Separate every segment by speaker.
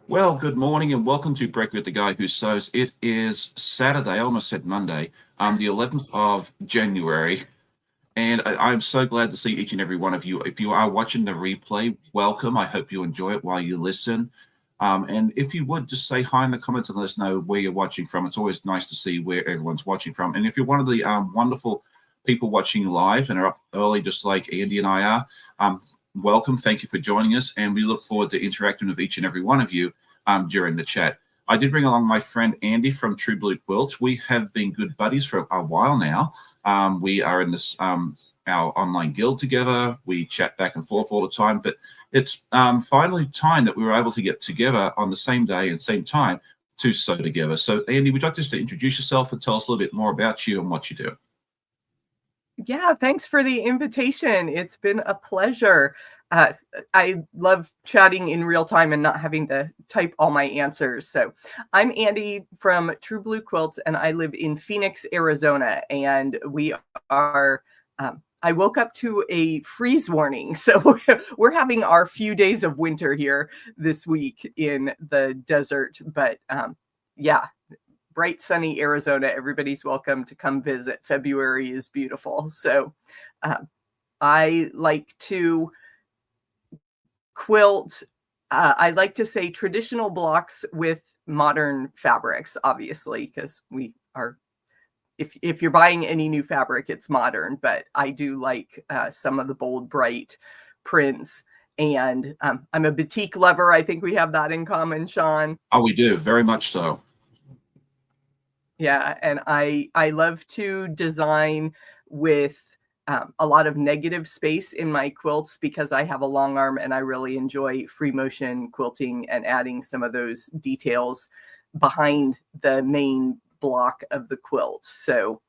Speaker 1: Well, good morning and welcome to Brekkie with the Guy Who Sews. It is Saturday, I almost said Monday, the 11th of January, and I'm so glad to see each and every one of you. If you are watching the replay, welcome. I hope you enjoy it while you listen. And if you would just say hi in the comments and let us know where you're watching from. It's always nice to see where everyone's watching from. And if you're one of the wonderful people watching live and are up early, just like Andy and I are, welcome. Thank you for joining us. And we look forward to interacting with each and every one of you during the chat. I did bring along my friend Andy from True Blue Quilts. We have been good buddies for a while now. We are in this our online guild together. We chat back and forth all the time, but it's finally time that we were able to get together on the same day and same time to sew together. So, Andy, would you like just to introduce yourself and tell us a little bit more about you and what you do?
Speaker 2: Yeah, thanks for the invitation. It's been a pleasure. Uh, I love chatting in real time and not having to type all my answers. So, I'm Andi from True Blue Quilts, and I live in Phoenix, Arizona. And we are, I woke up to a freeze warning. So, we're having our few days of winter here this week in the desert. But yeah, bright, sunny Arizona. Everybody's welcome to come visit. February is beautiful. So I like to quilt. I like to say traditional blocks with modern fabrics, obviously, because we are. If you're buying any new fabric, it's modern. But I do like some of the bold, bright prints. And I'm a batik lover. I think we have that in common, Sean.
Speaker 1: Oh, we do, very much so.
Speaker 2: Yeah, and I love to design with a lot of negative space in my quilts because I have a long arm and I really enjoy free motion quilting and adding some of those details behind the main block of the quilt. So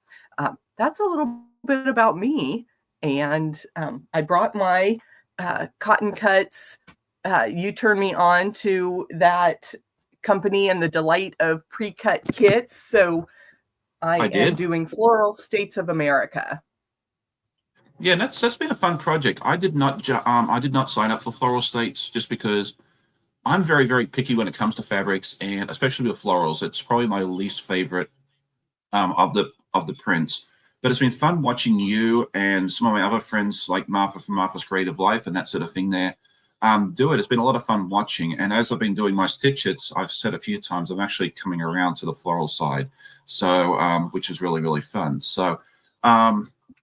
Speaker 2: that's a little bit about me. And I brought my cotton cuts. You turned me on to that company and the delight of pre-cut kits. So I
Speaker 1: I
Speaker 2: am
Speaker 1: did.
Speaker 2: doing Floral States of America.
Speaker 1: Yeah, that's been a fun project. I did not sign up for Floral States just because I'm very picky when it comes to fabrics, and especially with florals. It's probably my least favorite of the prints. But it's been fun watching you and some of my other friends like Martha from Martha's Creative Life and that sort of thing there do it. It's been a lot of fun watching. And as I've been doing my stitches, I've said a few times I'm actually coming around to the floral side, so which is really fun. So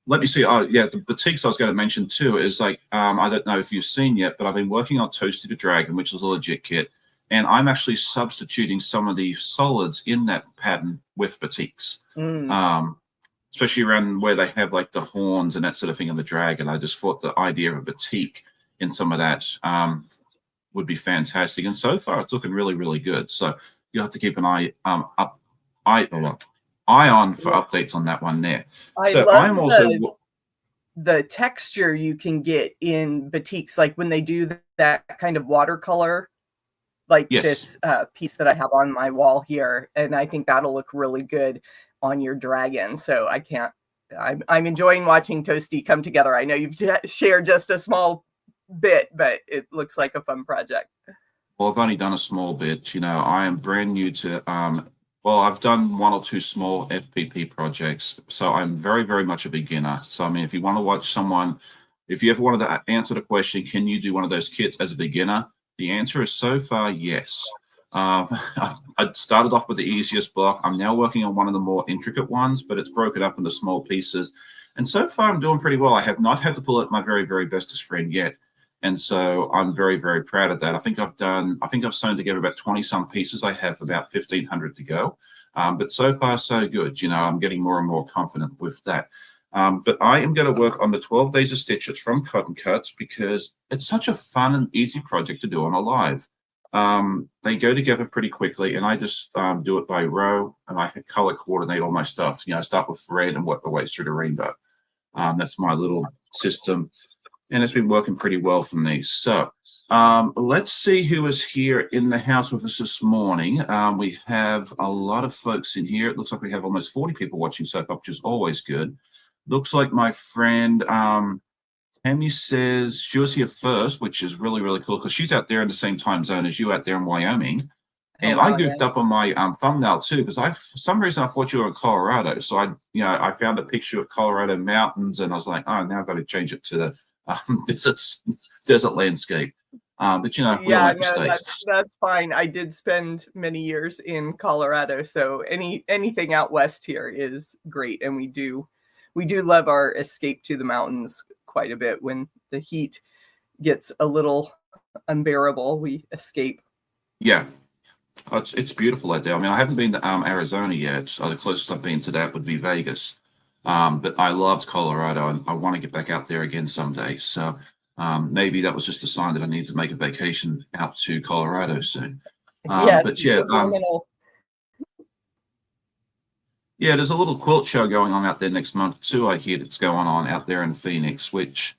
Speaker 1: let me see. Yeah, the boutiques I was going to mention too is like I don't know if you've seen yet, but I've been working on Toasty the Dragon, which is a legit kit, and I'm actually substituting some of the solids in that pattern with boutiques.
Speaker 2: Mm.
Speaker 1: Um, Especially around where they have like the horns and that sort of thing on the dragon. I just thought the idea of a batik in some of that would be fantastic. And so far, it's looking really good. So you'll have to keep an eye eye on for
Speaker 2: Yeah.
Speaker 1: updates on that one there.
Speaker 2: I
Speaker 1: So
Speaker 2: love
Speaker 1: I'm also
Speaker 2: the texture you can get in batiks, like when they do that kind of watercolor, like
Speaker 1: yes.
Speaker 2: this piece that I have on my wall here, and I think that'll look really good on your dragon. So I can't. I'm enjoying watching Toasty come together. I know you've shared just a small bit, but it looks like a fun project.
Speaker 1: Well, I've only done a small bit. I am brand new to well, I've done one or two small FPP projects, so I'm very much a beginner. So I mean, if you want to watch someone, if you ever wanted to answer the question, can you do one of those kits as a beginner? The answer is so far yes. I started off with the easiest block. I'm now working on one of the more intricate ones, but it's broken up into small pieces. And so far, I'm doing pretty well. I have not had to pull out my very bestest friend yet. And so I'm very proud of that. I think I've sewn together about 20 some pieces. I have about 1,500 to go. But so far, so good. I'm getting more and more confident with that. But I am going to work on the 12 Days of Stitches from Cotton Cuts because it's such a fun and easy project to do on a live. They go together pretty quickly, and I just do it by row, and I color coordinate all my stuff. I start with red and work my way through the rainbow. That's my little system, and it's been working pretty well for me. So let's see who is here in the house with us this morning. We have a lot of folks in here. It looks like we have almost 40 people watching so far, which is always good. Looks like my friend Tammy says she was here first, which is really, really cool because she's out there in the same time zone as you out there in Wyoming.
Speaker 2: Oh
Speaker 1: And I
Speaker 2: wow, yeah.
Speaker 1: goofed up on my thumbnail too because for some reason I thought you were in Colorado. So I found a picture of Colorado mountains and I was like, oh, now I've got to change it to the desert landscape. But we all
Speaker 2: Yeah,
Speaker 1: make
Speaker 2: no,
Speaker 1: mistakes.
Speaker 2: that's fine. I did spend many years in Colorado, so anything out west here is great, and we do love our escape to the mountains quite a bit. When the heat gets a little unbearable, we escape.
Speaker 1: Yeah, it's beautiful out there. I mean, I haven't been to Arizona yet. So the closest I've been to that would be Vegas. But I loved Colorado, and I want to get back out there again someday. So maybe that was just a sign that I need to make a vacation out to Colorado soon.
Speaker 2: Yes,
Speaker 1: But yeah,
Speaker 2: subliminal.
Speaker 1: yeah, there's a little quilt show going on out there next month too. I hear that's going on out there in Phoenix, which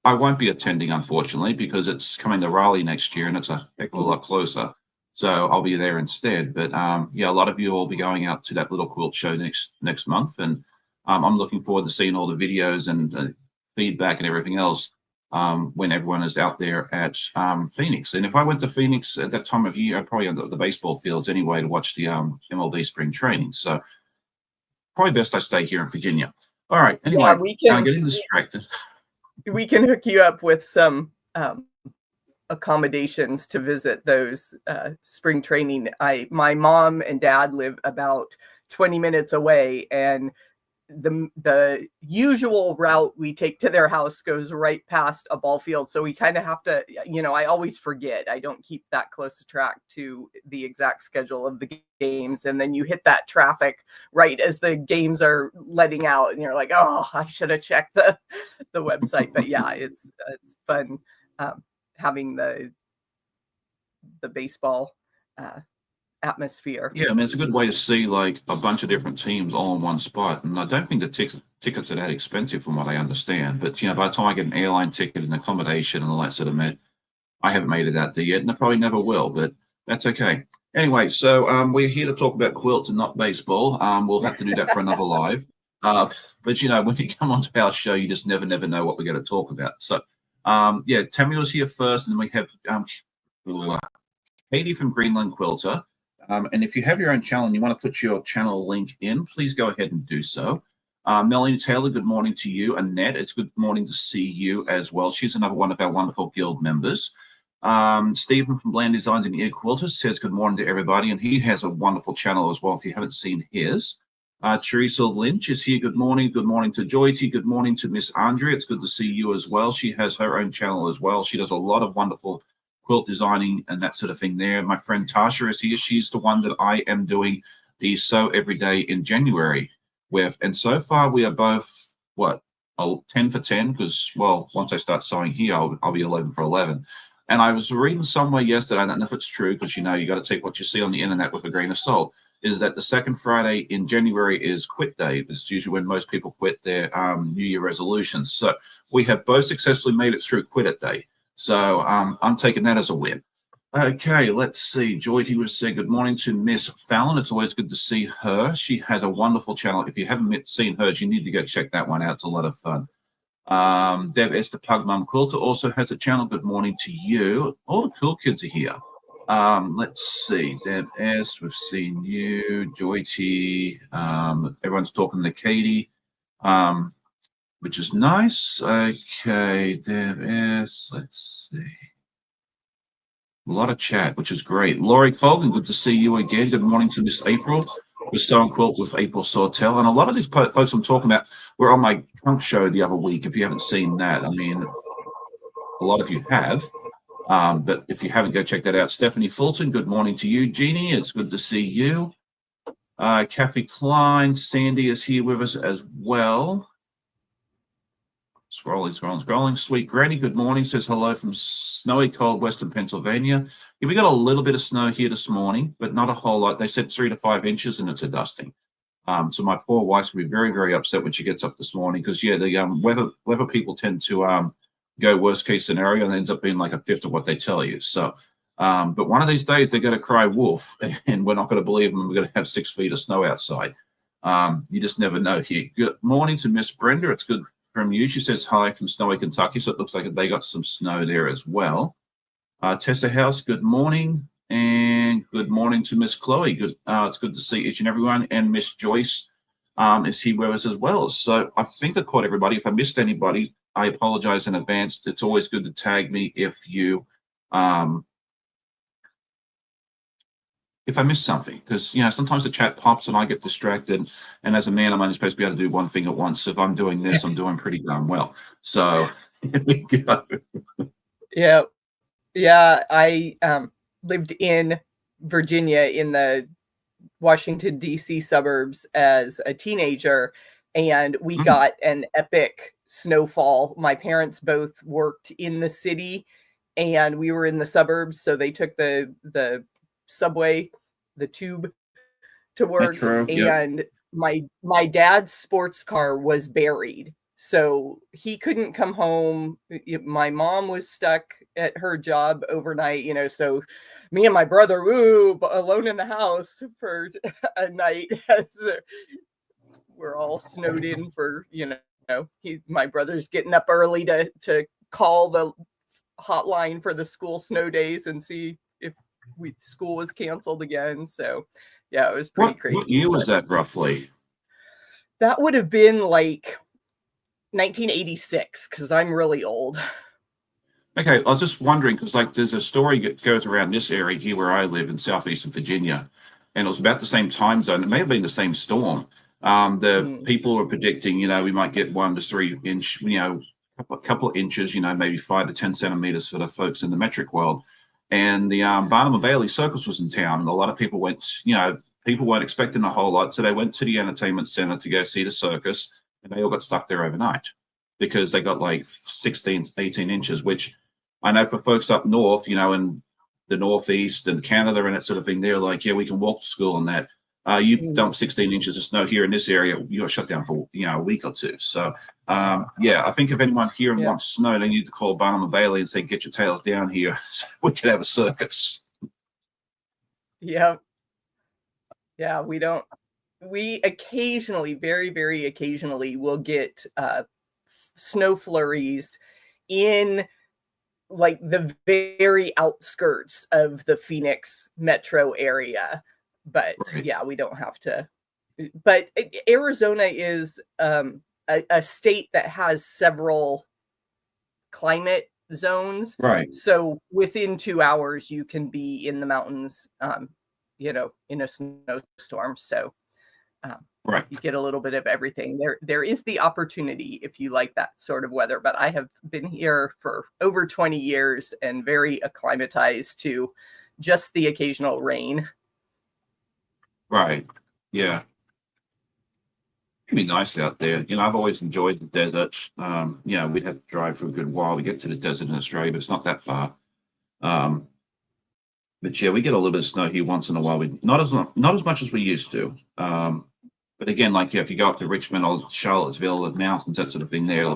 Speaker 1: I won't be attending, unfortunately, because it's coming to Raleigh next year and it's a heck of a lot closer. So I'll be there instead. But yeah, a lot of you will be going out to that little quilt show next month, and I'm looking forward to seeing all the videos and feedback and everything else when everyone is out there at Phoenix. And if I went to Phoenix at that time of year, I'd probably end up at the baseball fields anyway to watch the MLB spring training. So probably best I stay here in Virginia. All right.
Speaker 2: Yeah,
Speaker 1: Anyway, getting distracted.
Speaker 2: we can hook you up with some accommodations to visit those spring training. My mom and dad live about 20 minutes away, and the usual route we take to their house goes right past a ball field. So we kind of have to, I always forget. I don't keep that close a track to the exact schedule of the games. And then you hit that traffic right as the games are letting out, and you're like, oh, I should have checked the website. But yeah, it's fun having the baseball atmosphere.
Speaker 1: Yeah, I mean, it's a good way to see like a bunch of different teams all in one spot. And I don't think the tickets are that expensive from what I understand. But, by the time I get an airline ticket and accommodation and all that sort of I haven't made it out there yet, and I probably never will, but that's okay. Anyway, so we're here to talk about quilts and not baseball. We'll have to do that for another live. But, when you come onto our show, you just never know what we're going to talk about. So, yeah, Tammy was here first, and then we have Katie from Greenland Quilter. And if you have your own channel and you want to put your channel link in, please go ahead and do so. Melanie Taylor, good morning to you. Annette, it's good morning to see you as well. She's another one of our wonderful guild members. Stephen from Bland Designs and Ear Quilters says good morning to everybody, and he has a wonderful channel as well if you haven't seen his. Teresa Lynch is here. Good morning. Good morning to Joyty. Good morning to Miss Andrea. It's good to see you as well. She has her own channel as well. She does a lot of wonderful quilt designing and that sort of thing there. My friend Tasha is here. She's the one that I am doing the Sew Every Day in January with. And so far we are both, 10 for 10? Because, once I start sewing here, I'll be 11 for 11. And I was reading somewhere yesterday, I don't know if it's true, because, you got to take what you see on the internet with a grain of salt, is that the second Friday in January is quit day. It's usually when most people quit their New Year resolutions. So we have both successfully made it through quit it day. So I'm taking that as a win. Okay, let's see. Joyty was saying good morning to Miss Fallon. It's always good to see her. She has a wonderful channel. If you haven't seen hers, you need to go check that one out. It's a lot of fun. Deb Esther Pug Mum Quilter also has a channel. Good morning to you. All the cool kids are here. Let's see. Deb S, we've seen you. Joyty. Everyone's talking to Katie. Which is nice. Okay, there is, let's see. A lot of chat, which is great. Laurie Colgan, good to see you again. Good morning to Miss April. We're sewing quilt with April Sawtell. And a lot of these folks I'm talking about were on my trunk show the other week. If you haven't seen that, I mean, a lot of you have. But if you haven't, go check that out. Stephanie Fulton, good morning to you. Jeannie, it's good to see you. Kathy Klein, Sandy is here with us as well. Scrolling. Sweet Granny, good morning. Says hello from snowy, cold Western Pennsylvania. Yeah, we got a little bit of snow here this morning, but not a whole lot. They said 3 to 5 inches, and it's a dusting. So my poor wife's going to be very, very upset when she gets up this morning because, yeah, the weather people tend to go worst case scenario and it ends up being like a fifth of what they tell you. So, but one of these days they're going to cry wolf, and we're not going to believe them. We're going to have 6 feet of snow outside. You just never know here. Good morning to Miss Brenda. It's good from you. She says hi from snowy Kentucky, so it looks like they got some snow there as well. Tessa House, good morning. And good morning to Miss Chloe. Good, it's good to see each and everyone. And Miss Joyce is here with us as well. So I think I caught everybody. If I missed anybody, I apologize in advance. It's always good to tag me if I miss something, because sometimes the chat pops and I get distracted. And as a man, I'm only supposed to be able to do one thing at once. If I'm doing this, I'm doing pretty darn well. So here we go.
Speaker 2: Yeah. Yeah. I lived in Virginia in the Washington, D.C. suburbs as a teenager, and we got an epic snowfall. My parents both worked in the city and we were in the suburbs. So they took the subway, the tube to work.
Speaker 1: Metro,
Speaker 2: and my dad's sports car was buried, so he couldn't come home. My mom was stuck at her job overnight, so me and my brother alone in the house for a night as we're all snowed in for my brother's getting up early to call the hotline for the school snow days and see if school was canceled again. So yeah, it was pretty crazy.
Speaker 1: What year was that roughly?
Speaker 2: That would have been like 1986, because I'm really old.
Speaker 1: Okay, I was just wondering, because there's a story that goes around this area here where I live in southeastern Virginia, and it was about the same time zone. It may have been the same storm. People were predicting, we might get 1 to 3 inch, a couple of inches, maybe 5 to 10 centimeters for the folks in the metric world. And the Barnum and Bailey Circus was in town, and a lot of people went, people weren't expecting a whole lot. So they went to the entertainment center to go see the circus, and they all got stuck there overnight because they got like 16, 18 inches, which I know for folks up north, in the Northeast and Canada and that sort of thing, they're like, yeah, we can walk to school on that. You dump 16 inches of snow here in this area, you got shut down for a week or two. So I think if anyone here wants snow, they need to call Barnum and Bailey and say, get your tails down here so we can have a circus.
Speaker 2: Yeah. We occasionally, very, very occasionally, will get snow flurries in like the very outskirts of the Phoenix metro area. But we don't have to. But Arizona is a state that has several climate zones.
Speaker 1: Right.
Speaker 2: So within 2 hours, you can be in the mountains, in a snowstorm. So you get a little bit of everything. There is the opportunity if you like that sort of weather. But I have been here for over 20 years and very acclimatized to just the occasional rain.
Speaker 1: Right. Yeah. It'd be nice out there. I've always enjoyed the desert. We'd have to drive for a good while to get to the desert in Australia, but it's not that far. But yeah, we get a little bit of snow here once in a while. Not as much as we used to. But again, if you go up to Richmond or Charlottesville, the mountains, that sort of thing, there,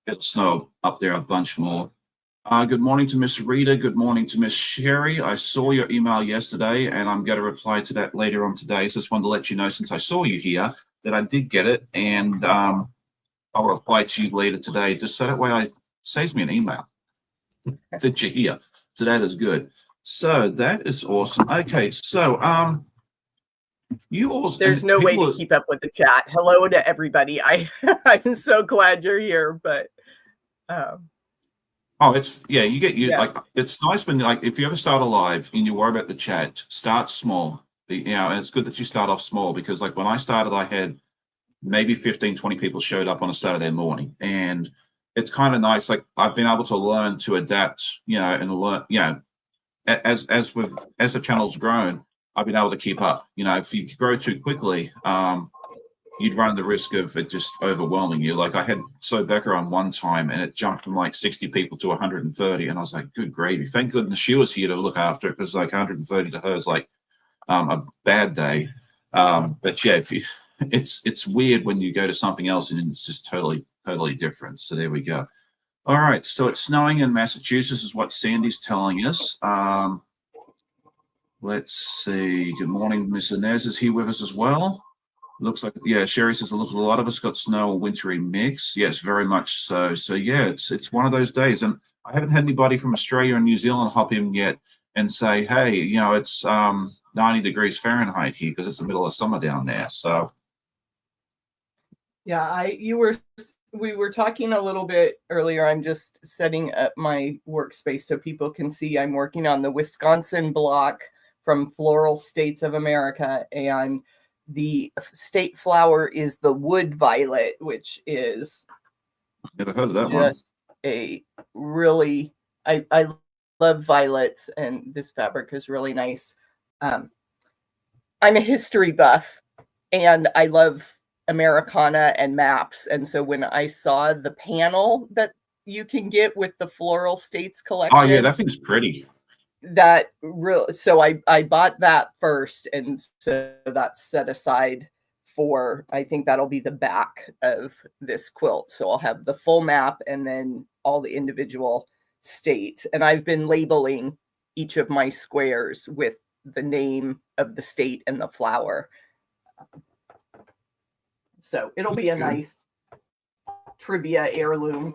Speaker 1: get snow up there a bunch more. Good morning to Miss Rita. Good morning to Miss Sherry. I saw your email yesterday, and I'm going to reply to that later on today. So just wanted to let you know, since I saw you here, that I did get it, and I'll reply to you later today, just so that way it saves me an email. Since you're here, so that is good. So that is awesome. Okay, so you also,
Speaker 2: there's no way to keep up with the chat. Hello to everybody. I'm so glad you're here, but.
Speaker 1: It's it's nice when if you ever start a live and you worry about the chat, start small. And it's good that you start off small, because when I started, I had maybe 15, 20 people showed up on a Saturday morning, and it's kind of nice. I've been able to learn to adapt, and learn, as the channel's grown, I've been able to keep up. If you grow too quickly, you'd run the risk of it just overwhelming you. I had So Becker on one time, and it jumped from 60 people to 130, and I was like, good gravy. Thank goodness she was here to look after it, because 130 to her is a bad day. But yeah, it's weird when you go to something else and it's just totally different. So there we go. All right, so it's snowing in Massachusetts is what Sandy's telling us. Let's see. Good morning, Miss Inez is here with us as well. Looks like, yeah, Sherry says, look, a lot of us got snow or wintry mix. Yes, very much so. So yeah, it's one of those days. And I haven't had anybody from Australia and New Zealand hop in yet and say, hey, you know, it's 90 degrees Fahrenheit here because it's the middle of summer down there. So
Speaker 2: Yeah, we were talking a little bit earlier. I'm just setting up my workspace so people can see I'm working on the Wisconsin block from Floral States of America, and the state flower is the wood violet, which is
Speaker 1: never heard of that one.
Speaker 2: just a really I love violets, and this fabric is really nice. I'm a history buff, and I love Americana and maps. And so when I saw the panel that you can get with the Floral States
Speaker 1: Oh yeah,
Speaker 2: collection,
Speaker 1: that thing's pretty.
Speaker 2: that real so I bought that first, and so that's set aside for, I think that'll be the back of this quilt. So I'll have the full map and then all the individual states. And I've been labeling each of my squares with the name of the state and the flower. So it'll be a nice trivia heirloom.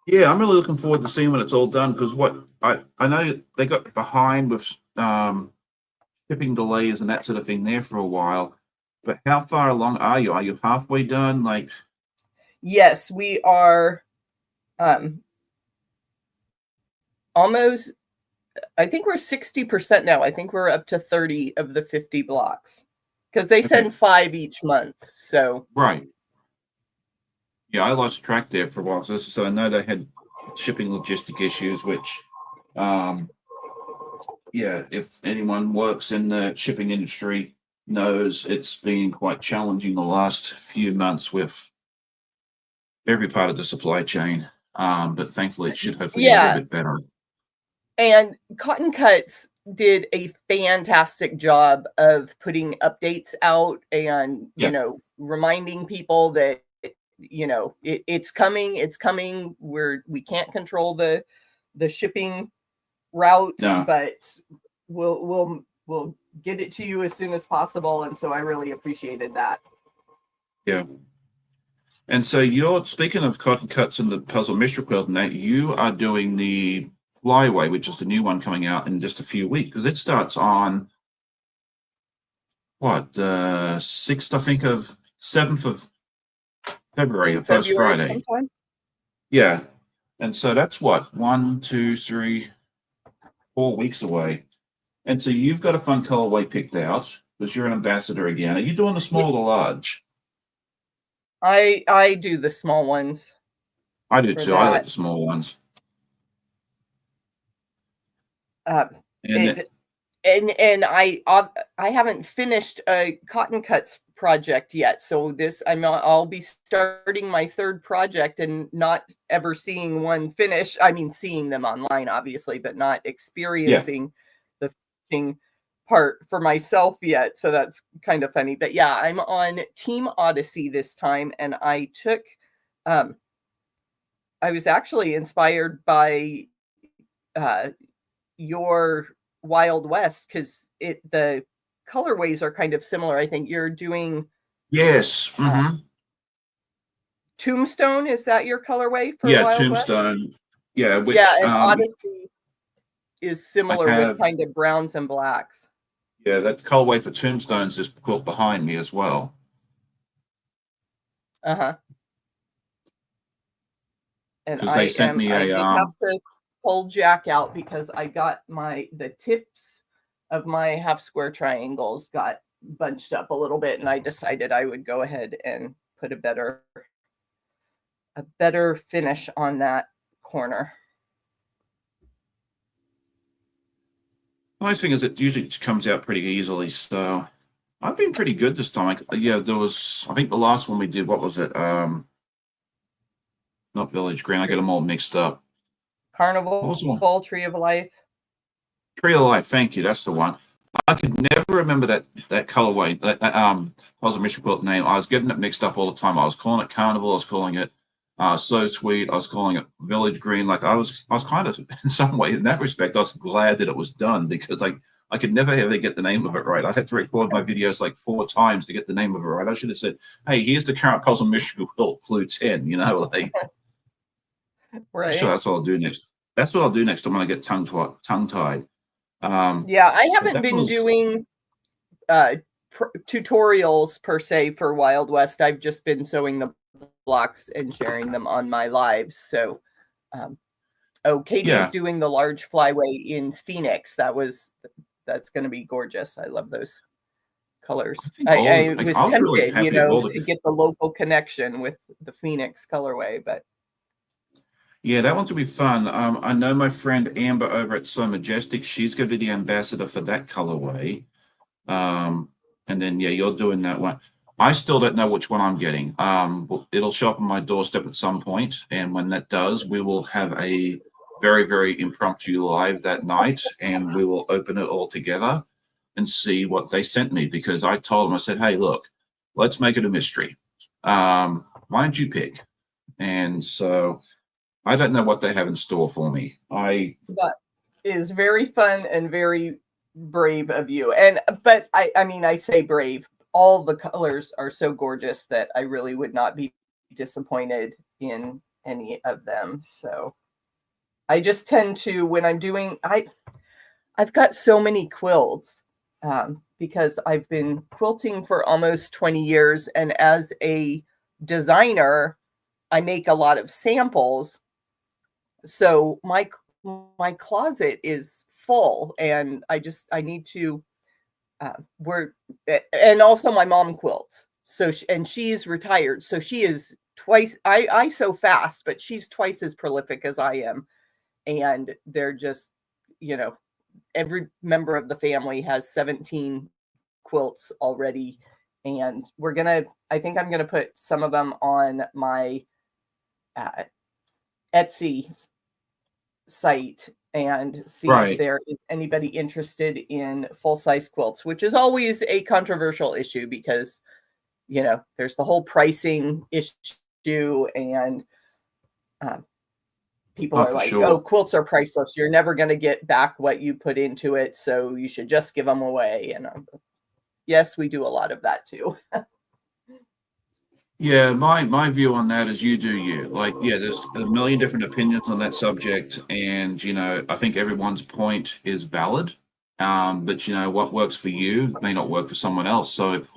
Speaker 1: Yeah, I'm really looking forward to seeing when it's all done because what I know they got behind with shipping delays and that sort of thing there for a while. But how far along are you? Are you halfway done? Like,
Speaker 2: Yes, we are almost, I think we're 60% now. I think we're up to 30 of the 50 blocks because they send 5 each month. So
Speaker 1: right. Yeah, I lost track there for a while. So I know they had shipping logistic issues, which, yeah, if anyone works in the shipping industry knows it's been quite challenging the last few months with every part of the supply chain. But thankfully it should hopefully get a little bit better.
Speaker 2: And Cotton Cuts did a fantastic job of putting updates out and, you know, reminding people that, you know, it's coming. We can't control the shipping routes, but we'll get it to you as soon as possible. And so I really appreciated that.
Speaker 1: Yeah. And so you're speaking of Cotton Cuts and the Puzzle Mystery Quilt, and that you are doing the Flyaway, which is the new one coming out in just a few weeks, because it starts on what 6th, I think, of 7th of February, the first Friday. Sometime? Yeah. And so that's what, 1, 2, 3, 4 weeks away. And so you've got a fun colorway picked out because you're an ambassador again. Are you doing the small or the large?
Speaker 2: I do the small ones.
Speaker 1: I do too. I like the small ones.
Speaker 2: And I haven't finished a Cotton Cuts project yet. So I'll be starting my 3rd project and not ever seeing one finish. I mean, seeing them online, obviously, but not experiencing the finishing part for myself yet. So that's kind of funny. But yeah, I'm on Team Odyssey this time, and I took I was actually inspired by your Wild West, because the colorways are kind of similar. I think you're doing Tombstone. Is that your colorway for Wild
Speaker 1: Tombstone
Speaker 2: West?
Speaker 1: Yeah, which
Speaker 2: and Odyssey is similar with kind of browns and blacks.
Speaker 1: Yeah, that colorway for Tombstone's is quilt behind me as well.
Speaker 2: And
Speaker 1: they sent me
Speaker 2: I have to pull Jack out because I got the tips of my half square triangles got bunched up a little bit, and I decided I would go ahead and put a better finish on that corner.
Speaker 1: The nice thing is it usually comes out pretty easily, so I've been pretty good this time. There was, I think the last one we did, what was it? Not Village Green. I get them all mixed up.
Speaker 2: Carnival, Tree of Life.
Speaker 1: Tree of Life, thank you. That's the one. I could never remember that colorway, that Puzzle Mystery Quilt name. I was getting it mixed up all the time. I was calling it Carnival. I was calling it So Sweet. I was calling it Village Green. Like I was kind of, in some way, in that respect, I was glad that it was done because I I could never ever get the name of it right. I'd have to record my videos like 4 times to get the name of it right. I should have said, hey, here's the current puzzle mystery quilt clue 10, you know, like, so
Speaker 2: Right.
Speaker 1: that's what I'll do next. That's what I'll do next time when I get tongue-tied.
Speaker 2: Yeah, I
Speaker 1: But
Speaker 2: haven't
Speaker 1: that
Speaker 2: been
Speaker 1: was,
Speaker 2: doing tutorials per se for Wild West. I've just been sewing the blocks and sharing them on my lives. So, oh, Katie's
Speaker 1: yeah,
Speaker 2: doing the large flyway in Phoenix. That's going to be gorgeous. I love those colors.
Speaker 1: I think
Speaker 2: I
Speaker 1: like,
Speaker 2: was
Speaker 1: I was really
Speaker 2: tempted,
Speaker 1: happy with all
Speaker 2: to
Speaker 1: the,
Speaker 2: get the local connection with the Phoenix colorway, but
Speaker 1: yeah, that one could be fun. I know my friend Amber over at So Majestic, she's going to be the ambassador for that colorway. And then, yeah, you're doing that one. I still don't know which one I'm getting. It'll show up on my doorstep at some point, and when that does, we will have a very, very impromptu live that night, and we will open it all together and see what they sent me, because I told them, I said, hey, look, let's make it a mystery. Why don't you pick? And so I don't know what they have in store for me.
Speaker 2: that is very fun and very brave of you. But I mean, I say brave. All the colors are so gorgeous that I really would not be disappointed in any of them. So I just tend to, when I'm doing, I've got so many quilts, because I've been quilting for almost 20 years, and as a designer, I make a lot of samples. So my closet is full, and I need to we're and also my mom quilts. So and she's retired, so she is twice. I sew fast, but she's twice as prolific as I am, and they're just, you know, every member of the family has 17 quilts already, and I think I'm gonna put some of them on my uh, Etsy site and see if
Speaker 1: Right.
Speaker 2: there is anybody interested in full-size quilts, which is always a controversial issue because, there's the whole pricing issue, and people
Speaker 1: Oh,
Speaker 2: are
Speaker 1: for
Speaker 2: like, oh,
Speaker 1: sure.
Speaker 2: quilts are priceless. You're never going to get back what you put into it, so you should just give them away. And yes, we do a lot of that too.
Speaker 1: Yeah, my view on that is you do you. Like, yeah, there's a million different opinions on that subject, and I think everyone's point is valid. But what works for you may not work for someone else. So if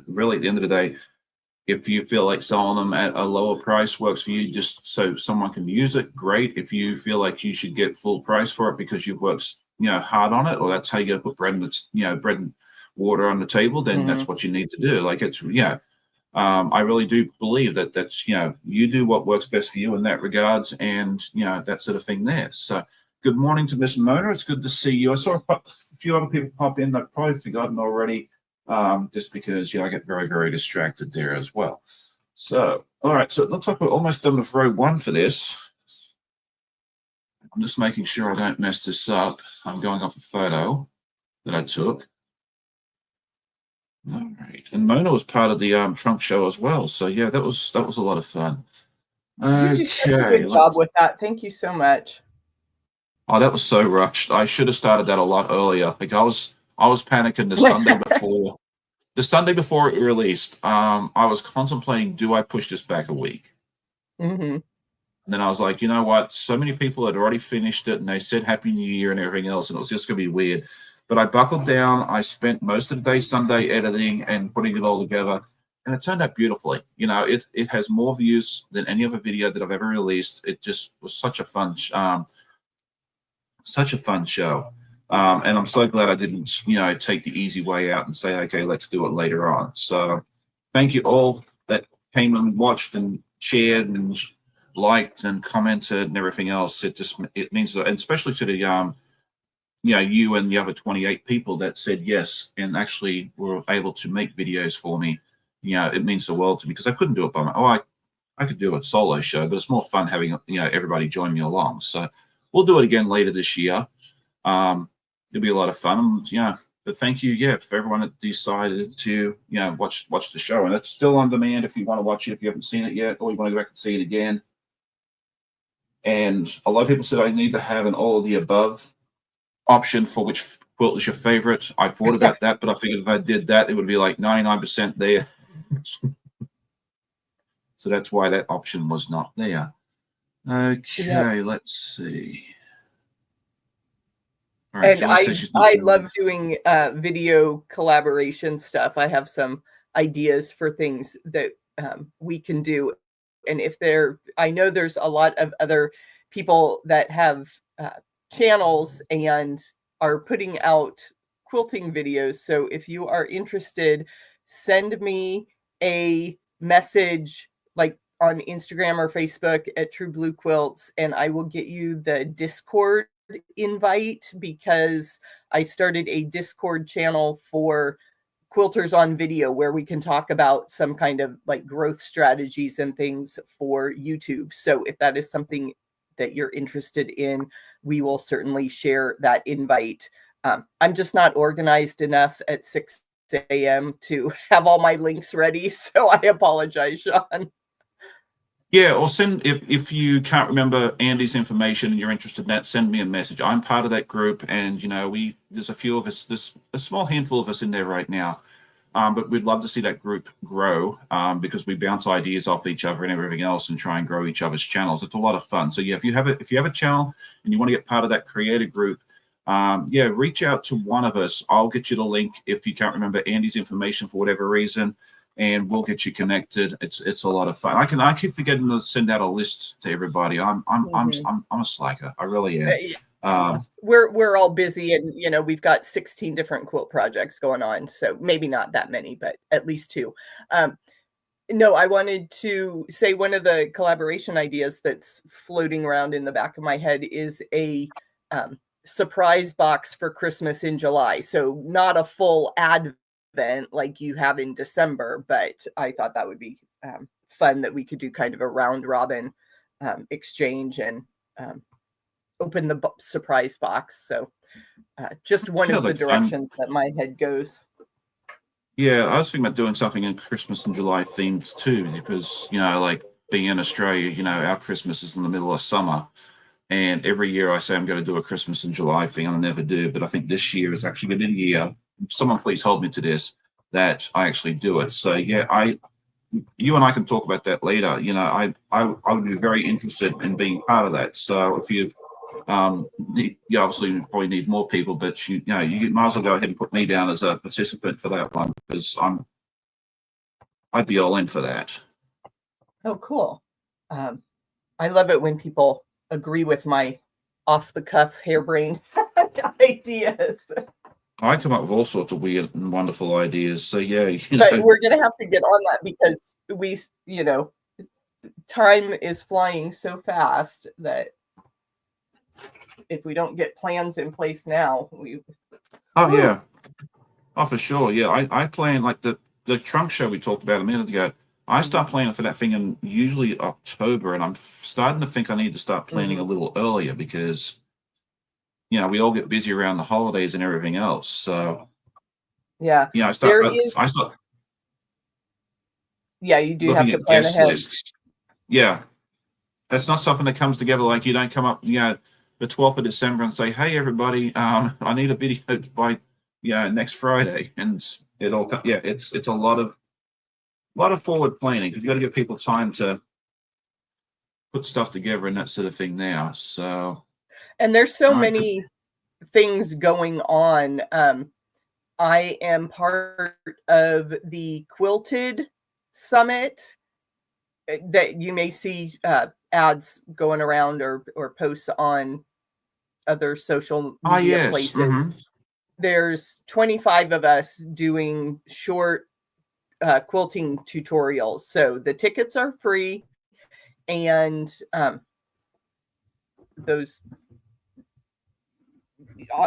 Speaker 1: really at the end of the day, if you feel like selling them at a lower price works for you, just so someone can use it, great. If you feel like you should get full price for it because you've worked hard on it, or that's how you got to put bread and water on the table, then
Speaker 2: Mhm.
Speaker 1: that's what you need to do. Like it's I really do believe that that's you do what works best for you in that regards, and that sort of thing there. So good morning to Miss Mona. It's good to see you. I saw a few other people pop in. I've probably forgotten already, just because I get very, very distracted there as well. So all right, so it looks like we're almost done with row 1 for this. I'm just making sure I don't mess this up. I'm going off a photo that I took. All right, and Mona was part of the trunk show as well. So yeah, that was a lot of fun.
Speaker 2: You do such a
Speaker 1: Okay,
Speaker 2: good job
Speaker 1: let's.
Speaker 2: with that. Thank you so much.
Speaker 1: Oh, that was so rushed. I should have started that a lot earlier. Like I was panicking the Sunday before. The Sunday before it released, I was contemplating, do I push this back a week?
Speaker 2: Hmm.
Speaker 1: And then I was like, you know what? So many people had already finished it, and they said Happy New Year and everything else, and it was just gonna be weird. But I buckled down. I spent most of the day Sunday editing and putting it all together, and it turned out beautifully. It has more views than any other video that I've ever released. It just was such a fun show. And I'm so glad I didn't, take the easy way out and say, okay, let's do it later on. So thank you all that came and watched and shared and liked and commented and everything else. It means that, and especially to the you and the other 28 people that said yes and actually were able to make videos for me. It means the world to me, because I couldn't do it by I could do a solo show, but it's more fun having everybody join me along. So we'll do it again later this year. It'll be a lot of fun. Yeah, but thank you, for everyone that decided to watch the show, and it's still on demand if you want to watch it if you haven't seen it yet, or you want to go back and see it again. And a lot of people said I need to have an all of the above option for which quilt is your favorite. I thought about that, but I figured if I did that, it would be like 99% there. So that's why that option was not there. Okay, let's see. All right,
Speaker 2: And
Speaker 1: Joyce says she's not
Speaker 2: I
Speaker 1: doing
Speaker 2: love
Speaker 1: it.
Speaker 2: doing video collaboration stuff. I have some ideas for things that we can do. And if I know there's a lot of other people that have channels and are putting out quilting videos. So if you are interested, send me a message like on Instagram or Facebook at True Blue Quilts, and I will get you the Discord invite, because I started a Discord channel for quilters on video where we can talk about some kind of like growth strategies and things for YouTube. So if that is something that you're interested in, we will certainly share that invite. I'm just not organized enough at 6 a.m. to have all my links ready. So I apologize, Sean.
Speaker 1: Yeah, or send if you can't remember Andy's information and you're interested in that, send me a message. I'm part of that group, and there's a few of us, there's a small handful of us in there right now, but we'd love to see that group grow because we bounce ideas off each other and everything else, and try and grow each other's channels. It's a lot of fun. So yeah, if you have a channel and you want to get part of that creator group, yeah, reach out to one of us. I'll get you the link if you can't remember Andy's information for whatever reason, and we'll get you connected. It's a lot of fun. I keep forgetting to send out a list to everybody. I'm a slacker. I really am.
Speaker 2: We're all busy, and we've got 16 different quilt projects going on. So maybe not that many, but at least 2. No, I wanted to say one of the collaboration ideas that's floating around in the back of my head is a surprise box for Christmas in July. So not a full advent like you have in December, but I thought that would be fun, that we could do kind of a round robin exchange and open the surprise box. So just one of the directions that my head goes.
Speaker 1: Yeah, I was thinking about doing something in Christmas and July themed too, because like being in Australia, our Christmas is in the middle of summer. And every year I say I'm going to do a Christmas in July thing, and I never do. But I think this year is actually going to be the year. Someone please hold me to this, that I actually do it. So yeah, you and I can talk about that later. I would be very interested in being part of that. So if you you obviously probably need more people, but you might as well go ahead and put me down as a participant for that one, because I'd be all in for that.
Speaker 2: Oh, cool. I love it when people agree with my off-the-cuff, harebrained ideas.
Speaker 1: I come up with all sorts of weird and wonderful ideas. So yeah,
Speaker 2: but we're gonna have to get on that, because time is flying so fast that if we don't get plans in place now,
Speaker 1: yeah. Oh, for sure. Yeah, I plan like the trunk show we talked about a minute ago. I start planning for that thing in usually October, and I'm starting to think I need to start planning a little earlier, because we all get busy around the holidays and everything else. So
Speaker 2: yeah,
Speaker 1: I start
Speaker 2: yeah, you do have
Speaker 1: looking
Speaker 2: to
Speaker 1: at
Speaker 2: plan
Speaker 1: guest
Speaker 2: ahead.
Speaker 1: lists. Yeah, that's not something that comes together like you don't come up the 12th of December and say, hey everybody, I need a video by next Friday, and it's a lot of forward planning, because you got to give people time to put stuff together and that sort of thing now. So,
Speaker 2: and there's so many things going on. I am part of the Quilted Summit that you may see ads going around or posts on other social media places. Mm-hmm. There's 25 of us doing short quilting tutorials. So the tickets are free, and